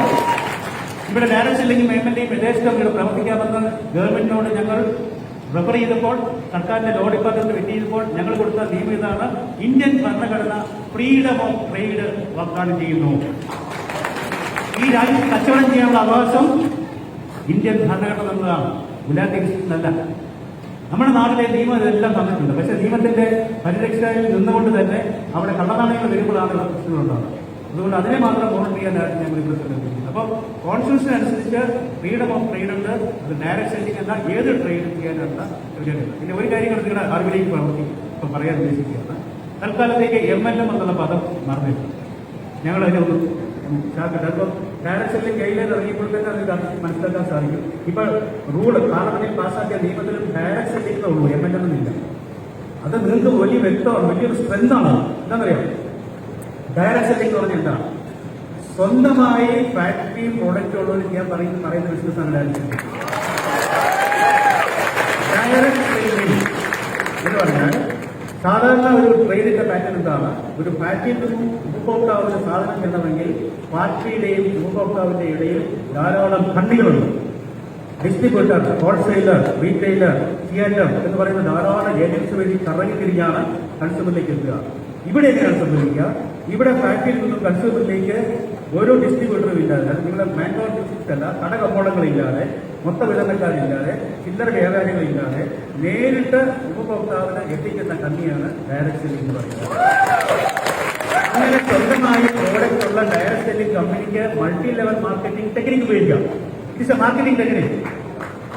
ഇവിടെ ഡയറക്റ്റ് സെല്ലിംഗ് പേയ്മെന്റേയും യഥേഷ്ടം ഇവിടെ പ്രവർത്തിക്കാമെന്ന് ഗവൺമെന്റിനോട് ഞങ്ങൾ റെഫർ ചെയ്തപ്പോൾ, സർക്കാരിന്റെ ലോ ഡിപ്പാർട്ട്മെന്റ് വെറ്റ് ചെയ്തപ്പോൾ ഞങ്ങൾ കൊടുത്ത നിയമം ഇതാണ്. ഇന്ത്യൻ ഭരണഘടന ഫ്രീഡം ഓഫ് ട്രേഡ് വാഗ്ദാനം ചെയ്യുന്നു. ഈ രാജ്യത്ത് കച്ചവടം ചെയ്യാനുള്ള അവകാശം ഇന്ത്യൻ ഭരണഘടന എന്നതാണ്, ഗുലാത്തിനല്ല. നമ്മുടെ നാട്ടിലെ നിയമം ഇതെല്ലാം തന്നിട്ടുണ്ട്. പക്ഷെ നിയമത്തിന്റെ പരിരക്ഷയിൽ നിന്നുകൊണ്ട് തന്നെ അവിടെ കള്ളനാണയങ്ങൾ വരുമ്പോഴാണ് പ്രശ്നങ്ങളുണ്ടാകുന്നത്. അതുകൊണ്ട് അതിനെ മാത്രം മോണിറ്റർ ചെയ്യാനായിട്ട് ഞങ്ങൾ ഇവിടെ ശ്രമിക്കുന്നത്. അപ്പോൾ കോൺസ്റ്റിറ്റ്യൂഷൻ അനുസരിച്ച് ഫ്രീഡം ഓഫ് ട്രേഡ് ഉണ്ട്. അത് ഡയറക്റ്റ് സെല്ലിംഗ് അല്ല, ഏത് ട്രേഡ് ചെയ്യാനുള്ള സൗകര്യമുണ്ട്. പിന്നെ ഒരു കാര്യം നിങ്ങളുടെ അറിവിലേക്ക് പ്രവർത്തിക്കും ഇപ്പം പറയാൻ ഉദ്ദേശിക്കുകയാണ്. തൽക്കാലത്തേക്ക് MLM എന്നുള്ള പദം മറന്നിട്ടുണ്ട്. ഞങ്ങൾ അതിനൊന്ന് ചാക്കിട്ട് അപ്പോൾ ഡയറക്റ്റ് സെല്ലിംഗ് ഗൈഡ്ലൈൻ ഇറങ്ങിയപ്പോൾ തന്നെ അത് മനസ്സിലാക്കാൻ സാധിക്കും. ഇപ്പൊ റൂള് പാർലമെന്റിൽ പാസ്സാക്കിയ നിയമത്തിലും ഡയറക്റ്റ് സെല്ലിംഗ് ഉള്ളൂ, MLM എന്നില്ല. അത് നിങ്ങൾക്ക് വലിയ വ്യക്തമാണ്, വലിയൊരു സ്ട്രെങ്താണ്. എന്താണെന്നറിയാം, ഡയറക്റ്റ് സെല്ലിംഗ് എന്ന് പറഞ്ഞാൽ എന്താണ്? സ്വന്തമായി ഫാക്ടറിയും പ്രോഡക്റ്റും ഉള്ളവർ ചെയ്യാൻ പറയുന്ന ബിസിനസ്സാണ് ഡയറക്റ്റ് സെല്ലിംഗ്. ഡയറക്റ്റ് സെല്ലിംഗ് എന്ന് പറഞ്ഞാൽ സാധാരണ ഒരു ട്രേഡിന്റെ പാറ്റേൺ എന്താണ്? ഒരു ഫാക്ടറിയിൽ നിന്നും ഉപഭോക്താവിന് സാധനം ചെല്ലണമെങ്കിൽ ഫാക്ടറിയുടെയും ഉപഭോക്താവിന്റെ ഇടയിൽ ധാരാളം ഖണ്ഡികളുണ്ട്. ഡിസ്ട്രിബ്യൂട്ടർ, ഹോൾസെയിലർ, റീറ്റെയിലർ, തിയേറ്റർ എന്ന് പറയുന്ന ധാരാളം ഏജൻസി വഴി കറങ്ങിത്തിരിഞ്ഞാണ് കൺസ്യൂമറിലേക്ക് എത്തുക. ഇവിടെ എങ്ങനെയാണ് സംഭവിക്കുക? ഇവിടെ ഫാക്ടറിയിൽ നിന്നും കൺസ്യൂമറിലേക്ക് ഓരോ ഡിസ്ട്രിബ്യൂട്ടറും ഇല്ലാതെ, നിങ്ങളുടെ മാൻ പവർ ബിസിനസ് അല്ല, കടകമ്പോളങ്ങളില്ലാതെ, മൊത്ത വിതരണക്കാരില്ലാതെ, ചില്ലറ വ്യാപാരികളില്ലാതെ നേരിട്ട് ഉപഭോക്താവിന് എത്തിക്കുന്ന കണ്ണിയാണ് ഡയറക്റ്റ് സെല്ലിംഗ് എന്ന് പറയുന്നത്. അങ്ങനെ സ്വന്തമായി പ്രോഡക്റ്റ് ഉള്ള ഡയറക്റ്റ് സെല്ലിംഗ് കമ്പനിക്ക് മൾട്ടി ലെവൽ മാർക്കറ്റിംഗ് ടെക്നിക്ക് ഉപയോഗിക്കാം. It's A marketing technique.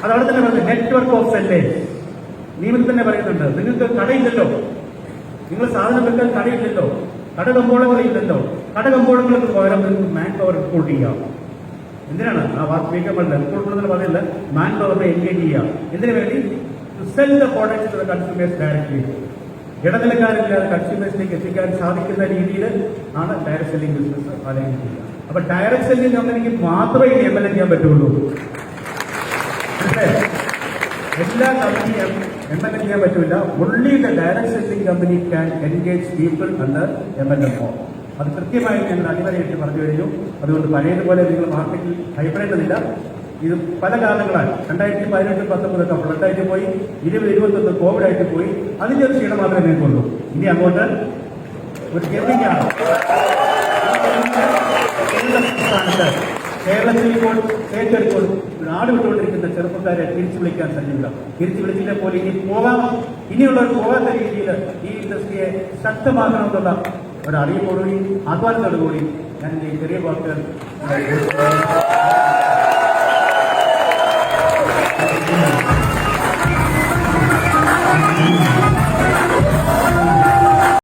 അത് അവിടെ തന്നെ പറയുന്നത് നെറ്റ്വർക്ക് ഓഫ് സെല്ലേഴ്സ്. നിയമത്തിൽ തന്നെ പറയുന്നുണ്ട്, നിങ്ങൾക്ക് കടയില്ലല്ലോ, നിങ്ങൾ സാധനം വെക്കാൻ കടയില്ലല്ലോ, കടകമ്പോളങ്ങളില്ലല്ലോ, കടകമ്പോളങ്ങൾക്ക് പകരം നിങ്ങൾക്ക് മാൻ പവർ റിപ്പോർട്ട് ചെയ്യാം. എന്തിനാണ് ആ വാക്ക് ഉപയോഗിക്കാൻ റിപ്പോർട്ട് പറയില്ല, മാൻ പവറിനെ എൻഗേജ് ചെയ്യാം. എന്തിനു വേണ്ടി? To sell the product to the consumers directly. ഇടനിലക്കാരില്ലാതെ കൺസ്യൂമേഴ്സിലേക്ക് എത്തിക്കാൻ സാധിക്കുന്ന രീതിയിൽ ആണ് ഡയറക്റ്റ് സെല്ലിംഗ് ബിസിനസ് ആലോചിച്ച് ചെയ്യുക. അപ്പൊ ഡയറക്റ്റ് സെല്ലിംഗ് കമ്പനിക്ക് മാത്രമേ ഇത് MLM ചെയ്യാൻ പറ്റുള്ളൂ. എല്ലാ കമ്പനിയും MLM ചെയ്യാൻ പറ്റില്ല. Only the direct selling company can engage people under MLM mode. അത് കൃത്യമായി ഞങ്ങൾ അടിവരയിട്ട് പറഞ്ഞു കഴിഞ്ഞു. അതുകൊണ്ട് പഴയതുപോലെ നിങ്ങൾ മാർക്കറ്റിൽ ഭയപ്പെടേണ്ടതില്ല. ഇത് പല കാരണങ്ങളാൽ 2018, 19 ഫ്ലഡായിട്ട് പോയി, 2021 കോവിഡായിട്ട് പോയി. അതിന്റെ ഒരു ക്ഷീണം മാത്രമേ നിൽക്കുള്ളൂ. ഇനി അങ്ങോട്ട് ഒരു ഗെയിമിംഗാണ്. കേരളത്തിൽ ഇപ്പോൾ ഏറ്റെടുപ്പോൾ നാട് വിട്ടുകൊണ്ടിരിക്കുന്ന ചെറുപ്പക്കാരെ തിരിച്ചു വിളിക്കാൻ സാധ്യത. തിരിച്ചു വിളിച്ചില്ല പോലെ ഇനി പോകാം, ഇനിയുള്ളവർ പോകാത്ത രീതിയിൽ ഈ ഇൻഡസ്ട്രിയെ ശക്തമാക്കണമെന്നുള്ള ഒരറിയിപ്പോടുകൂടി ആഹ്വാനത്തോടുകൂടി ഞാൻ ഈ ചെറിയ വാക്കുകൾ